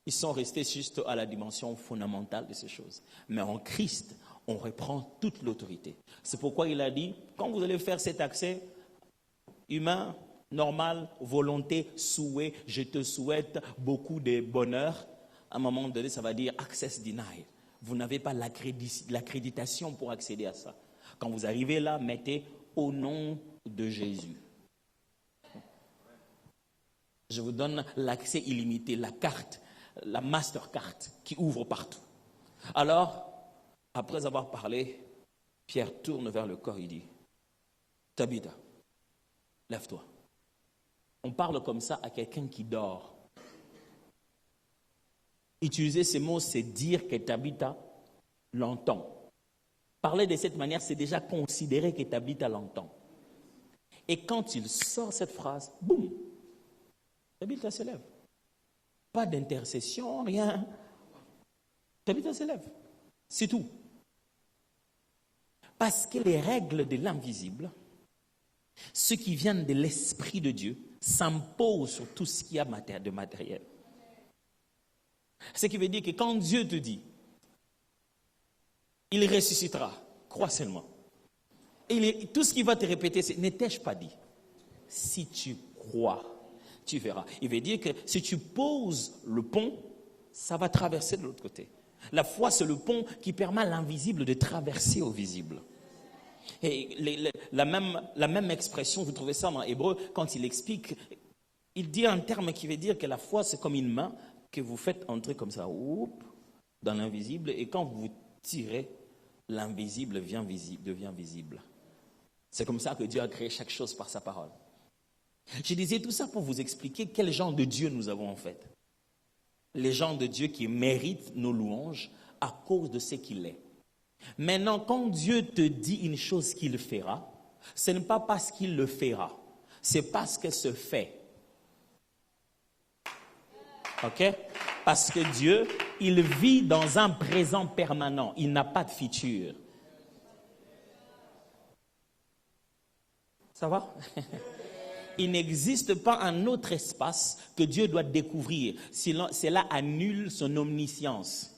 ils sont restés juste à la dimension fondamentale de ces choses. Mais en Christ, on reprend toute l'autorité. C'est pourquoi il a dit, quand vous allez faire cet accès humain, normal, volonté, souhait, je te souhaite beaucoup de bonheur, à un moment donné, ça va dire access denied. Vous n'avez pas l'accréditation pour accéder à ça. Quand vous arrivez là, mettez au nom de Jésus. Je vous donne l'accès illimité, la carte, la Mastercard qui ouvre partout. Alors, après avoir parlé, Pierre tourne vers le corps et dit, Tabitha, lève-toi. On parle comme ça à quelqu'un qui dort. Utiliser ces mots, c'est dire que Tabitha l'entend. Parler de cette manière, c'est déjà considérer que Tabitha l'entend. Et quand il sort cette phrase, boum, Tabitha se lève. Pas d'intercession, rien. Tabitha se lève. C'est tout. Parce que les règles de l'invisible, ce qui vient de l'Esprit de Dieu, s'imposent sur tout ce qu'il y a de matériel. Ce qui veut dire que quand Dieu te dit, il ressuscitera, crois seulement. Et tout ce qu'il va te répéter, c'est, ne t'ai-je pas dit? Si tu crois, tu verras. Il veut dire que si tu poses le pont, ça va traverser de l'autre côté. La foi, c'est le pont qui permet à l'invisible de traverser au visible. Et la même expression, vous trouvez ça dans Hébreu, quand il explique, il dit un terme qui veut dire que la foi, c'est comme une main que vous faites entrer comme ça, dans l'invisible, et quand vous tirez, l'invisible devient visible. C'est comme ça que Dieu a créé chaque chose par sa parole. Je disais tout ça pour vous expliquer quel genre de Dieu nous avons en fait. Les gens de Dieu qui méritent nos louanges à cause de ce qu'il est. Maintenant, quand Dieu te dit une chose qu'il fera, ce n'est pas parce qu'il le fera, c'est parce que se fait. Ok? Parce que Dieu, il vit dans un présent permanent, il n'a pas de futur. Ça va? Il n'existe pas un autre espace que Dieu doit découvrir. Cela annule son omniscience.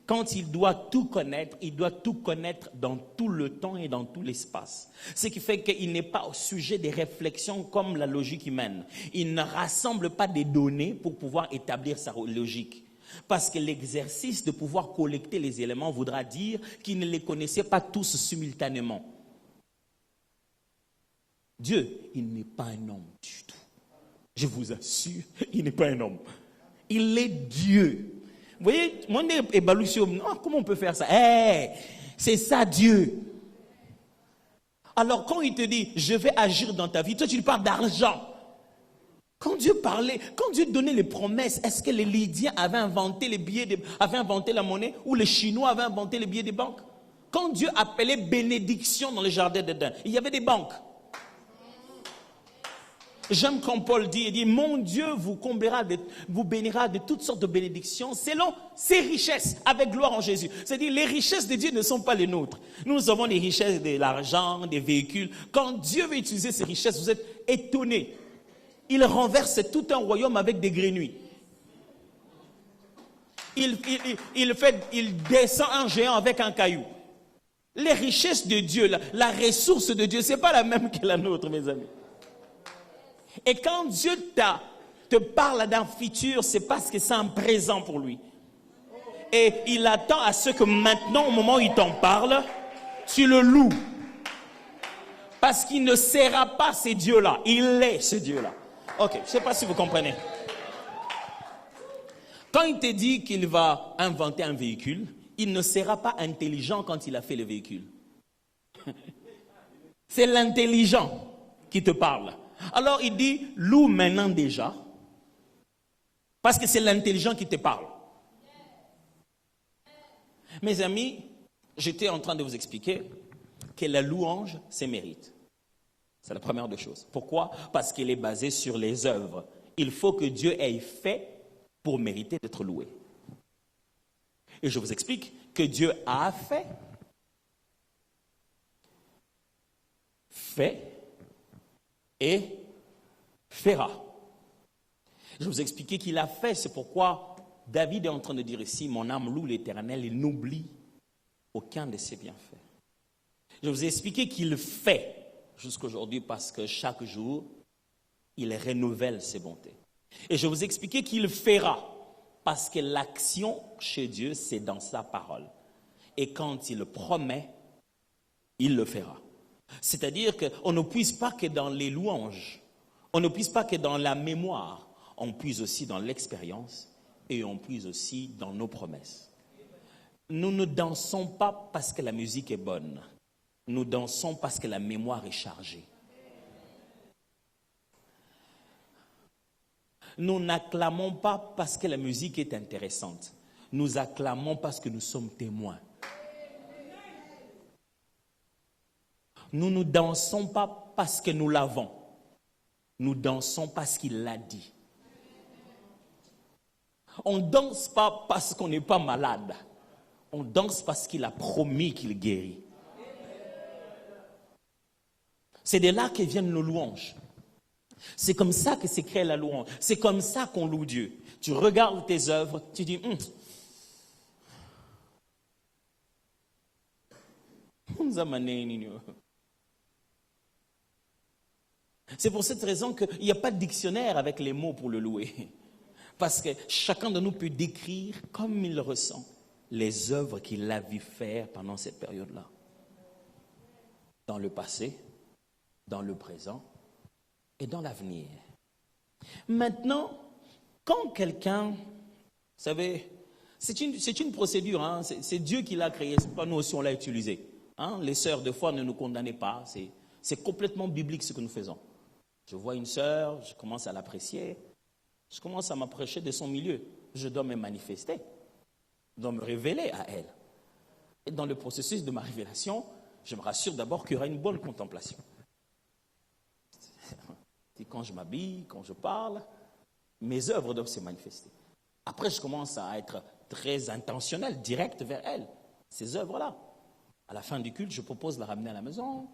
Quand il doit tout connaître, il doit tout connaître dans tout le temps et dans tout l'espace. Ce qui fait qu'il n'est pas au sujet des réflexions comme la logique humaine. Il ne rassemble pas des données pour pouvoir établir sa logique. Parce que l'exercice de pouvoir collecter les éléments voudra dire qu'il ne les connaissait pas tous simultanément. Dieu, il n'est pas un homme du tout. Je vous assure, il n'est pas un homme. Il est Dieu. Vous voyez, moi, comment on peut faire ça? C'est ça Dieu. Alors quand il te dit, je vais agir dans ta vie, toi tu lui parles d'argent. Quand Dieu parlait, quand Dieu donnait les promesses, est-ce que les Lydiens avaient inventé avaient inventé la monnaie ou les Chinois avaient inventé les billets des banques? Quand Dieu appelait bénédiction dans le jardin d'Éden, il y avait des banques. J'aime quand Paul dit, il dit, mon Dieu vous bénira de toutes sortes de bénédictions selon ses richesses, avec gloire en Jésus. C'est-à-dire, les richesses de Dieu ne sont pas les nôtres. Nous avons les richesses de l'argent, des véhicules. Quand Dieu veut utiliser ces richesses, vous êtes étonnés. Il renverse tout un royaume avec des grenouilles. Il descend un géant avec un caillou. Les richesses de Dieu, la ressource de Dieu, ce n'est pas la même que la nôtre, mes amis. Et quand Dieu te parle d'un futur, c'est parce que c'est un présent pour lui. Et il attend à ce que maintenant, au moment où il t'en parle, tu le loues. Parce qu'il ne sera pas ce Dieu-là. Il est ce Dieu-là. Ok, je ne sais pas si vous comprenez. Quand il te dit qu'il va inventer un véhicule, il ne sera pas intelligent quand il a fait le véhicule. C'est l'intelligent qui te parle. Alors il dit, loue maintenant déjà, parce que c'est l'intelligent qui te parle. Mes amis, j'étais en train de vous expliquer que la louange, c'est mérite. C'est la première des choses. Pourquoi? Parce qu'elle est basée sur les œuvres. Il faut que Dieu ait fait pour mériter d'être loué. Et je vous explique que Dieu a fait et fera. Je vous ai expliqué qu'il a fait, c'est pourquoi David est en train de dire ici, mon âme loue l'Éternel et n'oublie aucun de ses bienfaits. Je vous ai expliqué qu'il fait jusqu'à aujourd'hui parce que chaque jour, il renouvelle ses bontés. Et je vous ai expliqué qu'il fera parce que l'action chez Dieu, c'est dans sa parole. Et quand il le promet, il le fera. C'est-à-dire qu'on ne puise pas que dans les louanges, on ne puise pas que dans la mémoire, on puise aussi dans l'expérience et on puise aussi dans nos promesses. Nous ne dansons pas parce que la musique est bonne. Nous dansons parce que la mémoire est chargée. Nous n'acclamons pas parce que la musique est intéressante. Nous acclamons parce que nous sommes témoins. Nous ne dansons pas parce que nous l'avons. Nous dansons parce qu'il l'a dit. On ne danse pas parce qu'on n'est pas malade. On danse parce qu'il a promis qu'il guérit. C'est de là que viennent nos louanges. C'est comme ça que s'est créée la louange. C'est comme ça qu'on loue Dieu. Tu regardes tes œuvres, tu dis, c'est pour cette raison qu'il n'y a pas de dictionnaire avec les mots pour le louer. Parce que chacun de nous peut décrire comme il le ressent les œuvres qu'il a vu faire pendant cette période-là. Dans le passé, dans le présent et dans l'avenir. Maintenant, quand quelqu'un, vous savez, c'est une procédure, hein, c'est Dieu qui l'a créée, c'est pas nous aussi on l'a utilisé. Hein, les sœurs, des fois, ne nous condamnez pas, c'est complètement biblique ce que nous faisons. Je vois une sœur, je commence à l'apprécier, je commence à m'approcher de son milieu, je dois me manifester, je dois me révéler à elle. Et dans le processus de ma révélation, je me rassure d'abord qu'il y aura une bonne contemplation. Et quand je m'habille, quand je parle, mes œuvres doivent se manifester. Après, je commence à être très intentionnel, direct vers elle, ces œuvres-là. À la fin du culte, je propose de la ramener à la maison.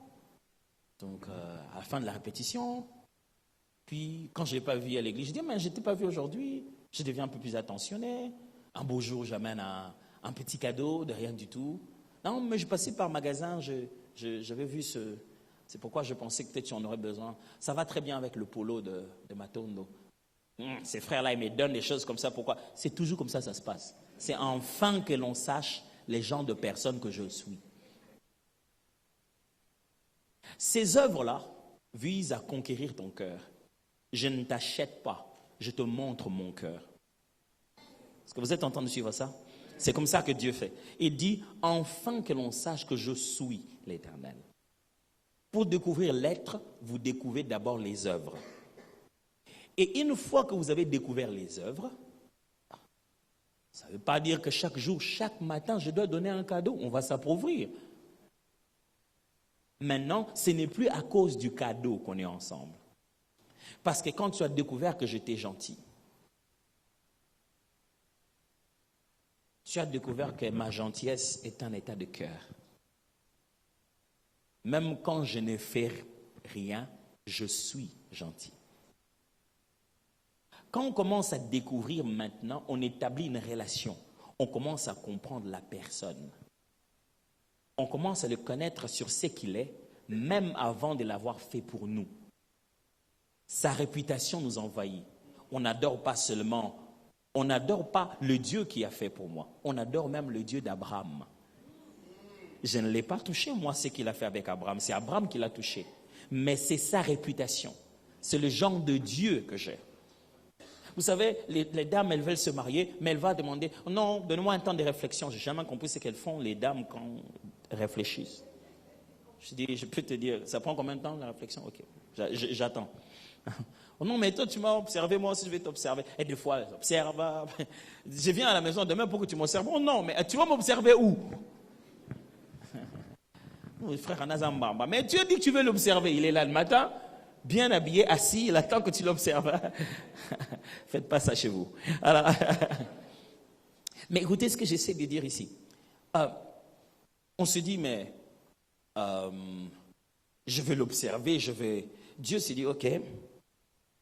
Donc, à la fin de la répétition, puis quand je ne l'ai pas vue à l'église, je dis, mais je ne t'ai pas vu aujourd'hui. Je deviens un peu plus attentionné. Un beau jour, j'amène un petit cadeau de rien du tout. Non, mais je passais par le magasin, j'avais vu ce... C'est pourquoi je pensais que peut-être tu en aurais besoin. Ça va très bien avec le polo de Matondo. Ces frères-là, ils me donnent des choses comme ça. Pourquoi? C'est toujours comme ça se passe. C'est enfin que l'on sache les genres de personnes que je suis. Ces œuvres-là visent à conquérir ton cœur. Je ne t'achète pas, je te montre mon cœur. Est-ce que vous êtes en train de suivre ça? C'est comme ça que Dieu fait. Il dit, enfin que l'on sache que je suis l'Éternel. Pour découvrir l'être, vous découvrez d'abord les œuvres. Et une fois que vous avez découvert les œuvres, ça ne veut pas dire que chaque jour, chaque matin, je dois donner un cadeau. On va s'appauvrir. Maintenant, ce n'est plus à cause du cadeau qu'on est ensemble. Parce que quand tu as découvert que j'étais gentil, tu as découvert que ma gentillesse est un état de cœur. Même quand je ne fais rien, je suis gentil. Quand on commence à découvrir maintenant, on établit une relation. On commence à comprendre la personne. On commence à le connaître sur ce qu'il est, même avant de l'avoir fait pour nous. Sa réputation nous envahit. On n'adore pas seulement, on n'adore pas le Dieu qui a fait pour moi. On adore même le Dieu d'Abraham. Je ne l'ai pas touché, moi, ce qu'il a fait avec Abraham. C'est Abraham qui l'a touché. Mais c'est sa réputation. C'est le genre de Dieu que j'ai. Vous savez, les dames, elles veulent se marier, mais elles vont demander, non, donne-moi un temps de réflexion. Je n'ai jamais compris ce qu'elles font, les dames, quand elles réfléchissent. Je dis, je peux te dire, ça prend combien de temps la réflexion? Ok, j'attends. Oh non, mais toi, tu m'as observé, moi aussi, je vais t'observer. Et des fois, elles observent. Je viens à la maison demain pour que tu m'observes. Oh non, mais tu vas m'observer où? Frère Anazambamba. Mais tu as dit que tu veux l'observer. Il est là le matin, bien habillé, assis, il attend que tu l'observes. Faites pas ça chez vous. Alors, mais écoutez ce que j'essaie de dire ici. On se dit, mais je vais l'observer, Dieu s'est dit, ok,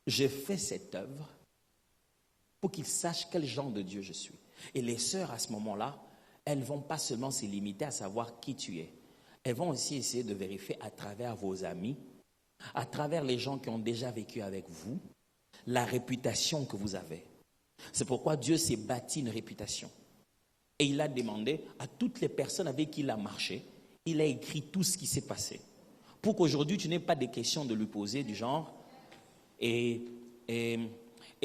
j'ai fait cette œuvre pour qu'il sache quel genre de Dieu je suis. Et les sœurs, à ce moment-là, elles ne vont pas seulement se limiter à savoir qui tu es. Elles vont aussi essayer de vérifier à travers vos amis, à travers les gens qui ont déjà vécu avec vous, la réputation que vous avez. C'est pourquoi Dieu s'est bâti une réputation. Et il a demandé à toutes les personnes avec qui il a marché, il a écrit tout ce qui s'est passé. Pour qu'aujourd'hui, tu n'aies pas de questions de lui poser du genre, et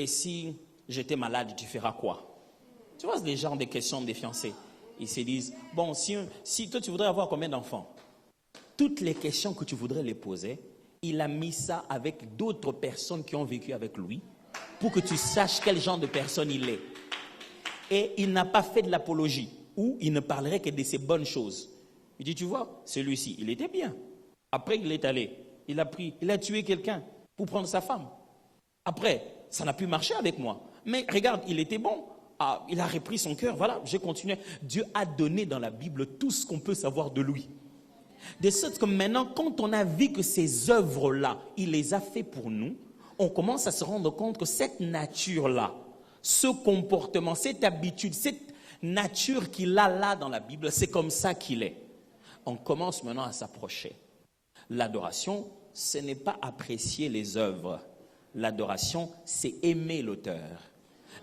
si j'étais malade, tu feras quoi? Tu vois, les genres de questions des fiancés. Ils se disent, bon, si toi tu voudrais avoir combien d'enfants? Toutes les questions que tu voudrais les poser, il a mis ça avec d'autres personnes qui ont vécu avec lui. pour que tu saches quel genre de personne il est. Et il n'a pas fait de l'apologie, ou il ne parlerait que de ses bonnes choses. Il dit, tu vois, celui-ci, il était bien. Après, il est allé, il a tué quelqu'un pour prendre sa femme. Après, ça n'a pu marcher avec moi. Mais regarde, il était bon. Ah, il a repris son cœur, voilà, j'ai continué. Dieu a donné dans la Bible tout ce qu'on peut savoir de lui. De sorte que maintenant, quand on a vu que ces œuvres-là, il les a fait pour nous, on commence à se rendre compte que cette nature-là, ce comportement, cette habitude, cette nature qu'il a là dans la Bible, c'est comme ça qu'il est. On commence maintenant à s'approcher. L'adoration, ce n'est pas apprécier les œuvres. L'adoration, c'est aimer l'auteur.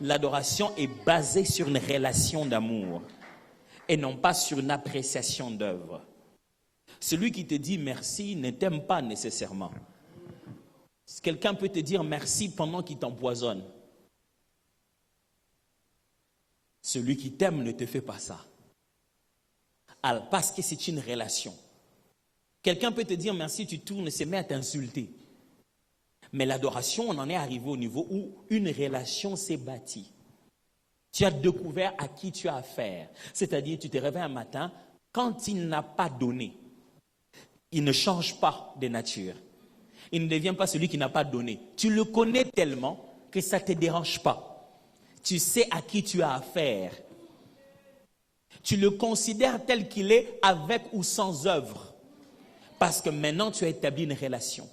L'adoration est basée sur une relation d'amour et non pas sur une appréciation d'œuvre. Celui qui te dit merci ne t'aime pas nécessairement. Quelqu'un peut te dire merci pendant qu'il t'empoisonne. Celui qui t'aime ne te fait pas ça. Alors, parce que c'est une relation. Quelqu'un peut te dire merci, tu tournes et se met à t'insulter. Mais l'adoration, on en est arrivé au niveau où une relation s'est bâtie. Tu as découvert à qui tu as affaire. C'est-à-dire, tu te réveilles un matin, quand il n'a pas donné, il ne change pas de nature. Il ne devient pas celui qui n'a pas donné. Tu le connais tellement que ça ne te dérange pas. Tu sais à qui tu as affaire. Tu le considères tel qu'il est avec ou sans œuvre. Parce que maintenant, tu as établi une relation.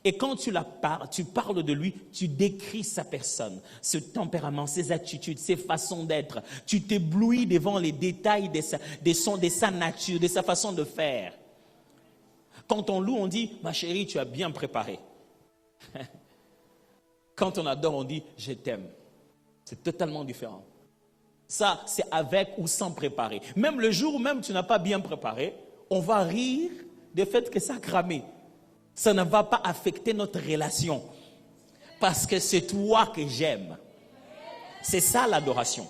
Et quand tu parles de lui, tu décris sa personne, ce tempérament, ses attitudes, ses façons d'être. Tu t'éblouis devant les détails de sa nature, de sa façon de faire. Quand on loue, on dit « Ma chérie, tu as bien préparé ». Quand on adore, on dit « Je t'aime ». C'est totalement différent. Ça, c'est avec ou sans préparer. Même le jour où même tu n'as pas bien préparé, on va rire du fait que ça a cramé. Ça ne va pas affecter notre relation. Parce que c'est toi que j'aime. C'est ça l'adoration.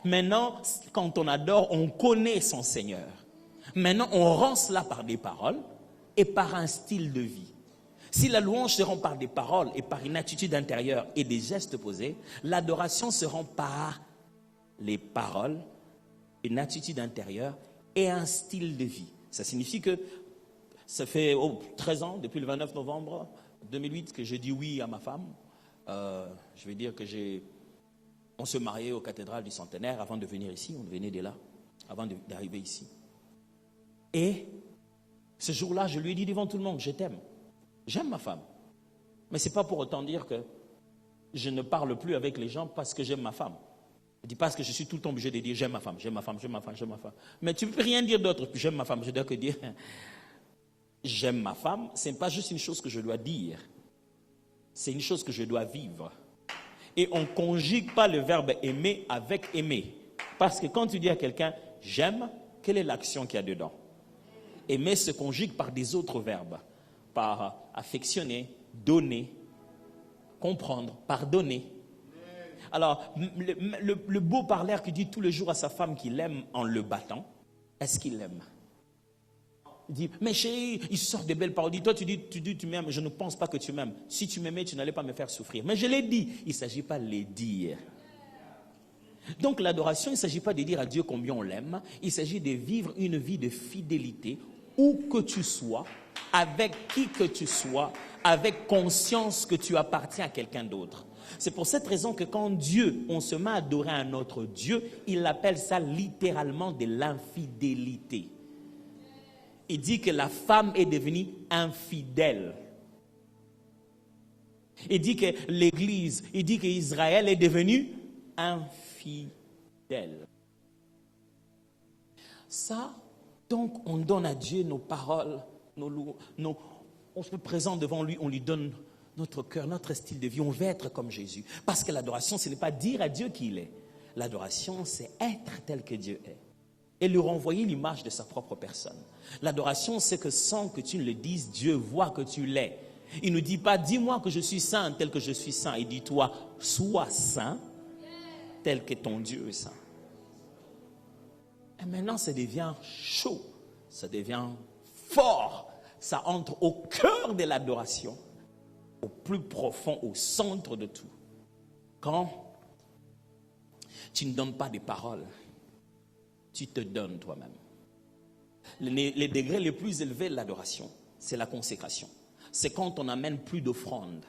Maintenant, quand on adore, on connaît son Seigneur. Maintenant, on rend cela par des paroles et par un style de vie. Si la louange se rend par des paroles et par une attitude intérieure et des gestes posés, l'adoration se rend par les paroles, une attitude intérieure et un style de vie. Ça signifie que ça fait 13 ans, depuis le 29 novembre 2008, que j'ai dit oui à ma femme. Je vais dire que on se mariait aux cathédrales du Centenaire avant de venir ici. On venait de là, avant d'arriver ici. Et ce jour-là, je lui ai dit devant tout le monde, je t'aime. J'aime ma femme. Mais ce n'est pas pour autant dire que je ne parle plus avec les gens parce que j'aime ma femme. Je ne dis pas que je suis tout le temps obligé de dire j'aime ma femme, j'aime ma femme, j'aime ma femme, j'aime ma femme. Mais tu ne peux rien dire d'autre, j'aime ma femme. Je dois que dire j'aime ma femme, ce n'est pas juste une chose que je dois dire. C'est une chose que je dois vivre. Et on ne conjugue pas le verbe aimer avec aimer. Parce que quand tu dis à quelqu'un j'aime, quelle est l'action qu'il y a dedans? Aimer se conjugue par des autres verbes. Par affectionner, donner, comprendre, pardonner. Alors, le beau parleur qui dit tous les jours à sa femme qu'il aime en le battant, est-ce qu'il l'aime? Il dit, mais chérie, il sort des belles paroles. Toi, tu dis tu m'aimes, je ne pense pas que tu m'aimes. Si tu m'aimais, tu n'allais pas me faire souffrir. Mais je l'ai dit, il ne s'agit pas de les dire. Donc l'adoration, il ne s'agit pas de dire à Dieu combien on l'aime, il s'agit de vivre une vie de fidélité, où que tu sois, avec qui que tu sois, avec conscience que tu appartiens à quelqu'un d'autre. C'est pour cette raison que quand on se met à adorer un autre Dieu, il appelle ça littéralement de l'infidélité. Il dit que la femme est devenue infidèle. Il dit que l'Église, il dit qu'Israël est devenu infidèle. Ça, donc on donne à Dieu nos paroles, on se présente devant lui, on lui donne notre cœur, notre style de vie, on veut être comme Jésus. Parce que l'adoration, ce n'est pas dire à Dieu qui il est. L'adoration, c'est être tel que Dieu est. Et lui renvoyer l'image de sa propre personne. L'adoration, c'est que sans que tu ne le dises, Dieu voit que tu l'es. Il ne dit pas, dis-moi que je suis saint tel que je suis saint. Il dit, toi, sois saint tel que ton Dieu est saint. Et maintenant, ça devient chaud, ça devient fort. Ça entre au cœur de l'adoration, au plus profond, au centre de tout. Quand tu ne donnes pas des paroles, tu te donnes toi-même. Les degrés les plus élevés de l'adoration, c'est la consécration. C'est quand on n'amène plus d'offrande,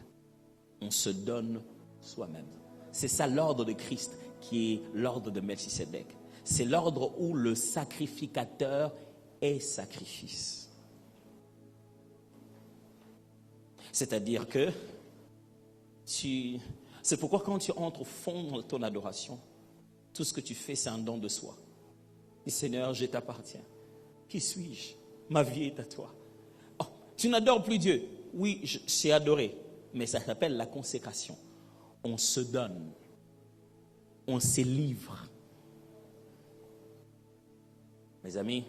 on se donne soi-même. C'est ça l'ordre de Christ qui est l'ordre de Melchisédek. C'est l'ordre où le sacrificateur est sacrifice. C'est-à-dire que c'est pourquoi quand tu entres au fond de ton adoration, tout ce que tu fais, c'est un don de soi. Et Seigneur, je t'appartiens. Qui suis-je? Ma vie est à toi. Oh, tu n'adores plus Dieu. Oui, c'est adoré. Mais ça s'appelle la consécration. On se donne. On se livre. Mes amis,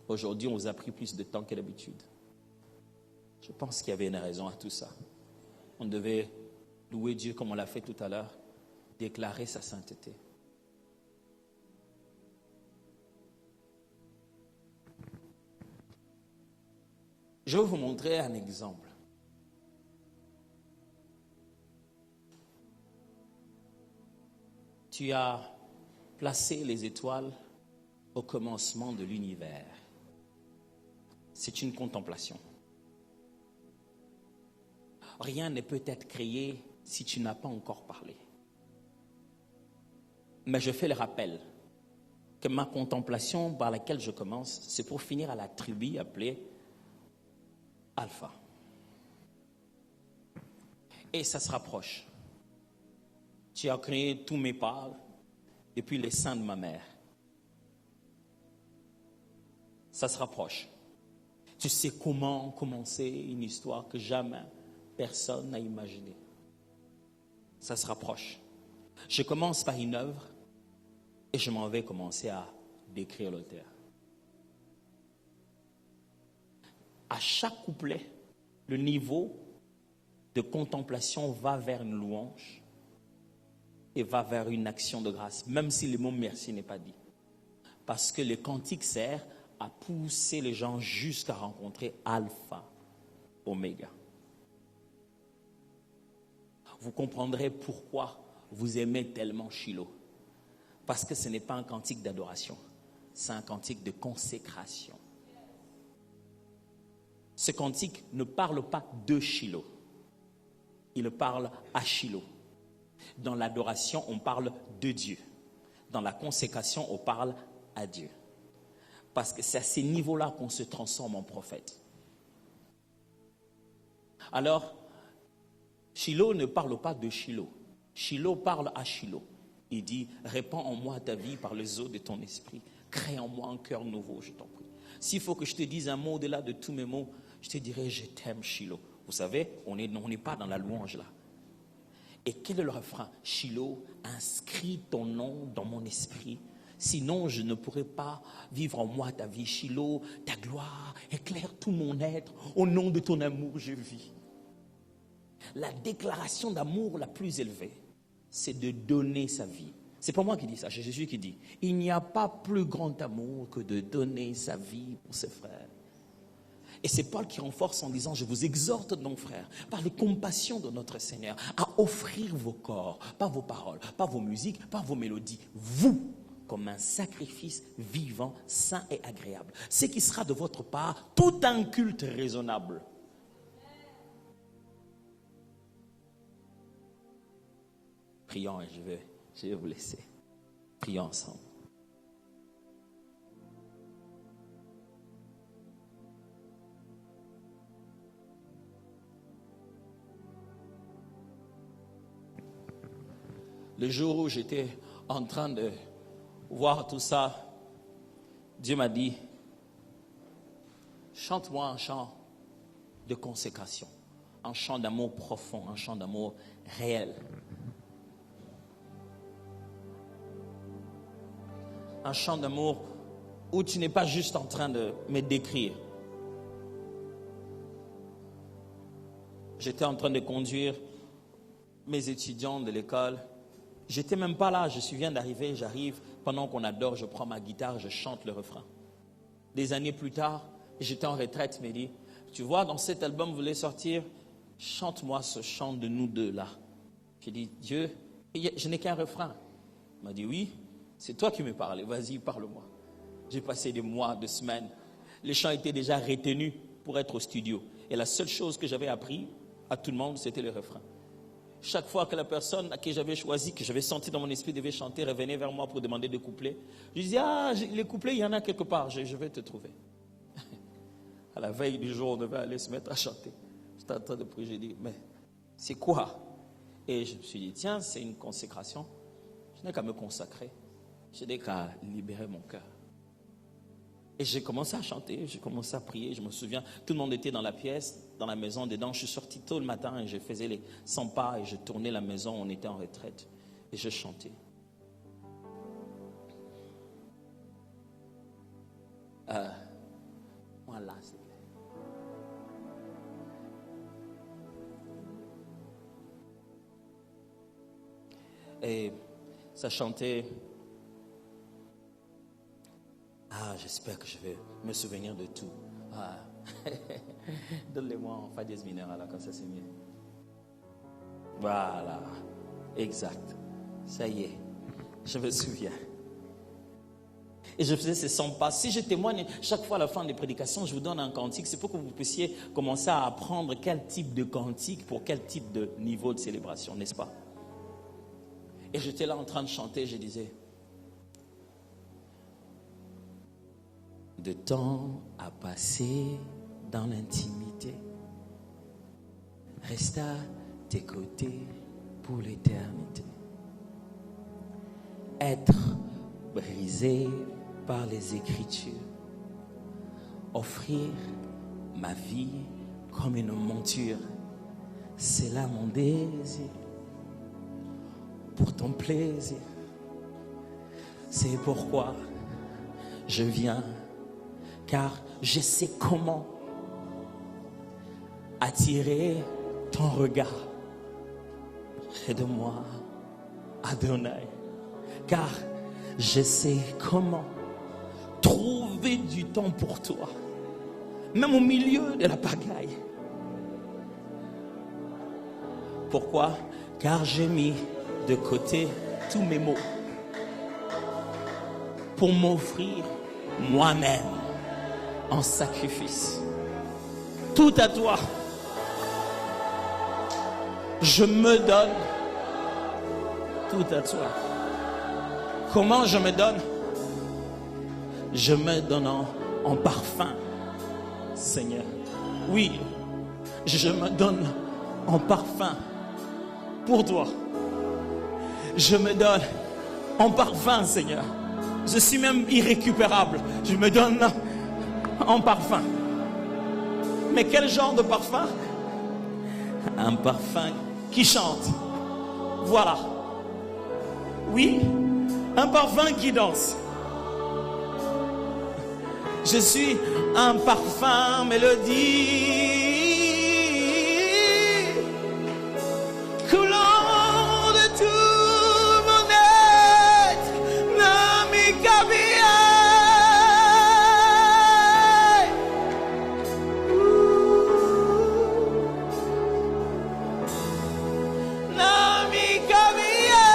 aujourd'hui, on vous a pris plus de temps que d'habitude. Je pense qu'il y avait une raison à tout ça. On devait louer Dieu comme on l'a fait tout à l'heure, déclarer sa sainteté. Je vais vous montrer un exemple. Tu as placé les étoiles au commencement de l'univers. C'est une contemplation. Rien ne peut être créé si tu n'as pas encore parlé. Mais je fais le rappel que ma contemplation par laquelle je commence, c'est pour finir à la tribu appelée Alpha. Et ça se rapproche. Tu as créé tous mes pas depuis les seins de ma mère. Ça se rapproche. Tu sais comment commencer une histoire que jamais personne n'a imaginée. Ça se rapproche. Je commence par une œuvre et je m'en vais commencer à décrire l'auteur. À chaque couplet, le niveau de contemplation va vers une louange et va vers une action de grâce, même si le mot merci n'est pas dit. Parce que le cantique sert à pousser les gens jusqu'à rencontrer Alpha, Oméga. Vous comprendrez pourquoi vous aimez tellement Shiloh. Parce que ce n'est pas un cantique d'adoration, c'est un cantique de consécration. Ce cantique ne parle pas de Shiloh, il parle à Shiloh. Dans l'adoration, on parle de Dieu. Dans la consécration, on parle à Dieu. Parce que c'est à ces niveaux-là qu'on se transforme en prophète. Alors, Shiloh ne parle pas de Shiloh. Shiloh parle à Shiloh. Il dit, répands en moi ta vie par les eaux de ton esprit. Crée en moi un cœur nouveau, je t'en prie. S'il faut que je te dise un mot au-delà de tous mes mots, je te dirai, je t'aime Shiloh. Vous savez, on n'est pas dans la louange là. Et quel est le refrain? Shiloh, inscris ton nom dans mon esprit. Sinon, je ne pourrai pas vivre en moi ta vie. Shiloh, ta gloire éclaire tout mon être. Au nom de ton amour, je vis. La déclaration d'amour la plus élevée, c'est de donner sa vie. C'est pas moi qui dis ça, c'est Jésus qui dit. Il n'y a pas plus grand amour que de donner sa vie pour ses frères. Et c'est Paul qui renforce en disant, je vous exhorte donc frères, par les compassions de notre Seigneur, à offrir vos corps, pas vos paroles, pas vos musiques, pas vos mélodies, vous, comme un sacrifice vivant, saint et agréable. Ce qui sera de votre part tout un culte raisonnable. Prions et je vais vous laisser. Prions ensemble. Le jour où j'étais en train de voir tout ça, Dieu m'a dit, chante-moi un chant de consécration, un chant d'amour profond, un chant d'amour réel. Un chant d'amour où tu n'es pas juste en train de me décrire. J'étais en train de conduire mes étudiants de l'école. J'étais même pas là, viens d'arriver, j'arrive, pendant qu'on adore, je prends ma guitare, je chante le refrain. Des années plus tard, j'étais en retraite, il m'a dit, tu vois, dans cet album, vous voulez sortir, chante-moi ce chant de nous deux là. J'ai dit, Dieu, je n'ai qu'un refrain. Il m'a dit, oui, c'est toi qui me parles, vas-y, parle-moi. J'ai passé des mois, des semaines. Les chants étaient déjà retenus pour être au studio. Et la seule chose que j'avais appris à tout le monde, c'était le refrain. Chaque fois que la personne à qui j'avais choisi, que j'avais senti dans mon esprit devait chanter, revenait vers moi pour demander des couplets. Je disais, les couplets, il y en a quelque part, je vais te trouver. À la veille du jour, on devait aller se mettre à chanter. J'étais en train de prier, j'ai dit, mais c'est quoi? Et je me suis dit, tiens, c'est une consécration. Je n'ai qu'à me consacrer. Je n'ai qu'à libérer mon cœur. Et j'ai commencé à chanter, j'ai commencé à prier. Je me souviens, tout le monde était dans la pièce, dans la maison, dedans. Je suis sorti tôt le matin et je faisais les 100 pas et je tournais la maison. On était en retraite et je chantais. Voilà, s'il vous plaît. Et ça chantait. J'espère que je vais me souvenir de tout. Donne-les-moi en fa dièse mineur, alors comme ça c'est mieux. Voilà, exact. Ça y est, je me souviens. Et je faisais ces 100 pas. Si je témoigne chaque fois à la fin des prédications, je vous donne un cantique. C'est pour que vous puissiez commencer à apprendre quel type de cantique pour quel type de niveau de célébration, n'est-ce pas? Et j'étais là en train de chanter, je disais, de temps à passer dans l'intimité, reste à tes côtés pour l'éternité. Être brisé par les Écritures, offrir ma vie comme une monture, c'est là mon désir, pour ton plaisir. C'est pourquoi je viens, car je sais comment attirer ton regard près de moi, Adonai, car je sais comment trouver du temps pour toi, même au milieu de la pagaille. Pourquoi? Car j'ai mis de côté tous mes maux pour m'offrir moi-même en sacrifice. Tout à toi. Je me donne. Tout à toi. Comment je me donne? Je me donne en parfum, Seigneur. Oui, je me donne en parfum pour toi. Je me donne en parfum, Seigneur. Je suis même irrécupérable. Je me donne en parfum. Mais quel genre de parfum? Un parfum qui chante. Voilà. Oui, un parfum qui danse. Je suis un parfum mélodie coulant de tout mon être, Nami Kabia. Nami Kabia.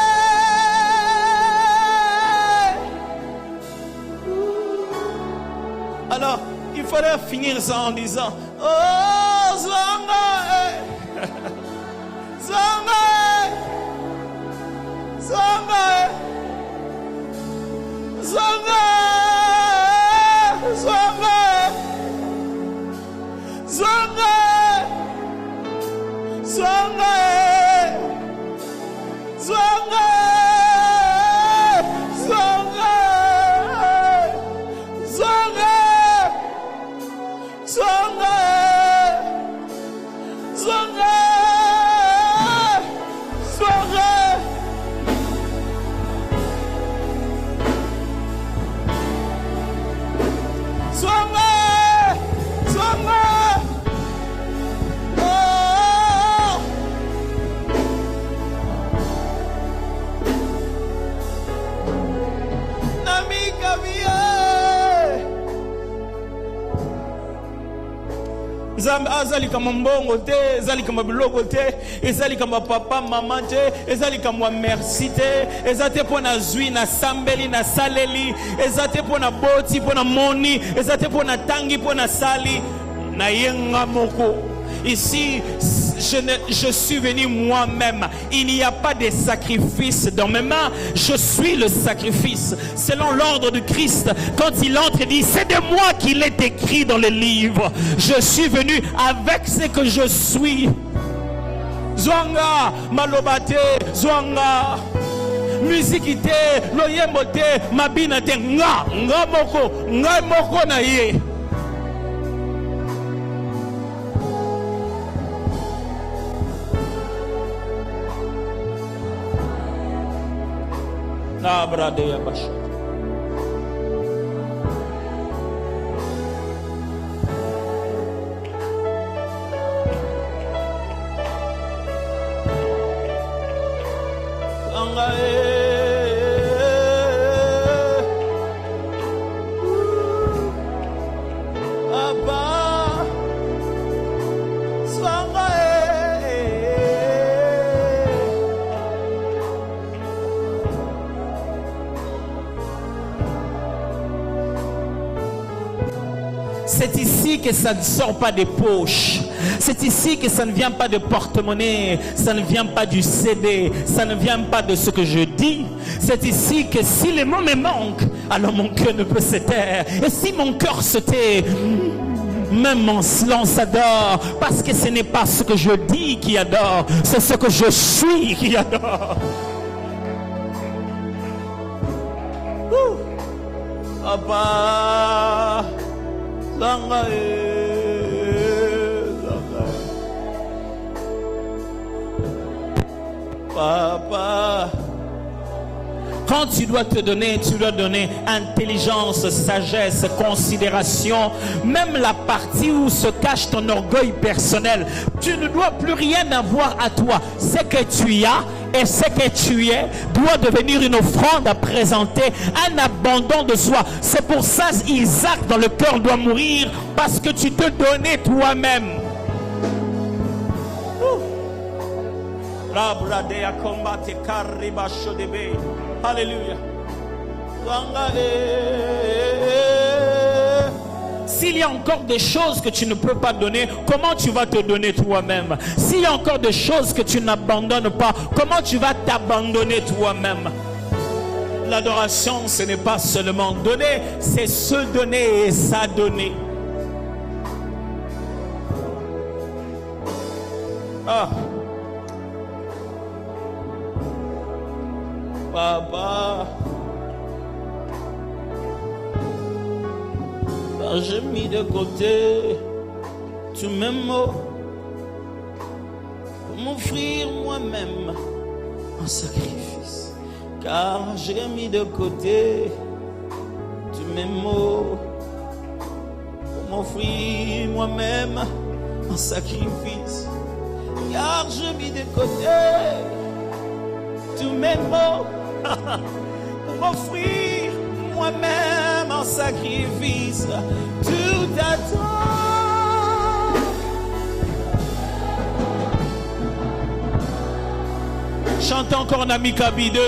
Alors, il faudrait finir ça en disant, oh, Zanga, Zanga, Zanga, Zanga, Zanga, Zanga, Zanga, Zanga, Zanga, Zanga, Zanga, Zanga, Zanga, Azali kama mbongo te, ezali kama biloko te, ezali kama papa mama te, ezali kama merci te, ezate pona zui na sambeli na saleli, ezate pona boti pona moni, ezate pona tangi pona sali na yenga moko. Ici, je suis venu moi-même. Il n'y a pas de sacrifice dans mes mains. Je suis le sacrifice. Selon l'ordre de Christ, quand il entre, il dit, c'est de moi qu'il est écrit dans le livre. Je suis venu avec ce que je suis. Zwanga, malobate, zwanga. Musique te, loyembo te, mabina te, nga moko na ye. Na brade ya basho. C'est ici que ça ne sort pas des poches. C'est ici que ça ne vient pas de porte-monnaie. Ça ne vient pas du CD. Ça ne vient pas de ce que je dis. C'est ici que si les mots me manquent, alors mon cœur ne peut se taire. Et si mon cœur se tait, même mon silence adore. Parce que ce n'est pas ce que je dis qui adore. C'est ce que je suis qui adore. Papa. Papa, quand tu dois te donner, tu dois donner intelligence, sagesse, considération, même la partie où se cache ton orgueil personnel. Tu ne dois plus rien avoir à toi. Ce que tu as et ce que tu es doit devenir une offrande à présenter, un abandon de soi. C'est pour ça Isaac dans le cœur doit mourir, parce que tu te donnais toi-même. Alléluia. S'il y a encore des choses que tu ne peux pas donner, comment tu vas te donner toi-même? S'il y a encore des choses que tu n'abandonnes pas, comment tu vas t'abandonner toi-même? L'adoration, ce n'est pas seulement donner, c'est se donner et s'adonner. Ah. Papa, j'ai mis de côté tous mes mots pour m'offrir moi-même en sacrifice. Car j'ai mis de côté tous mes mots pour m'offrir moi-même en sacrifice. Car j'ai mis de côté tous mes mots pour m'offrir moi-même en sacrifice. Tout à toi. Chante encore Namikabi 2.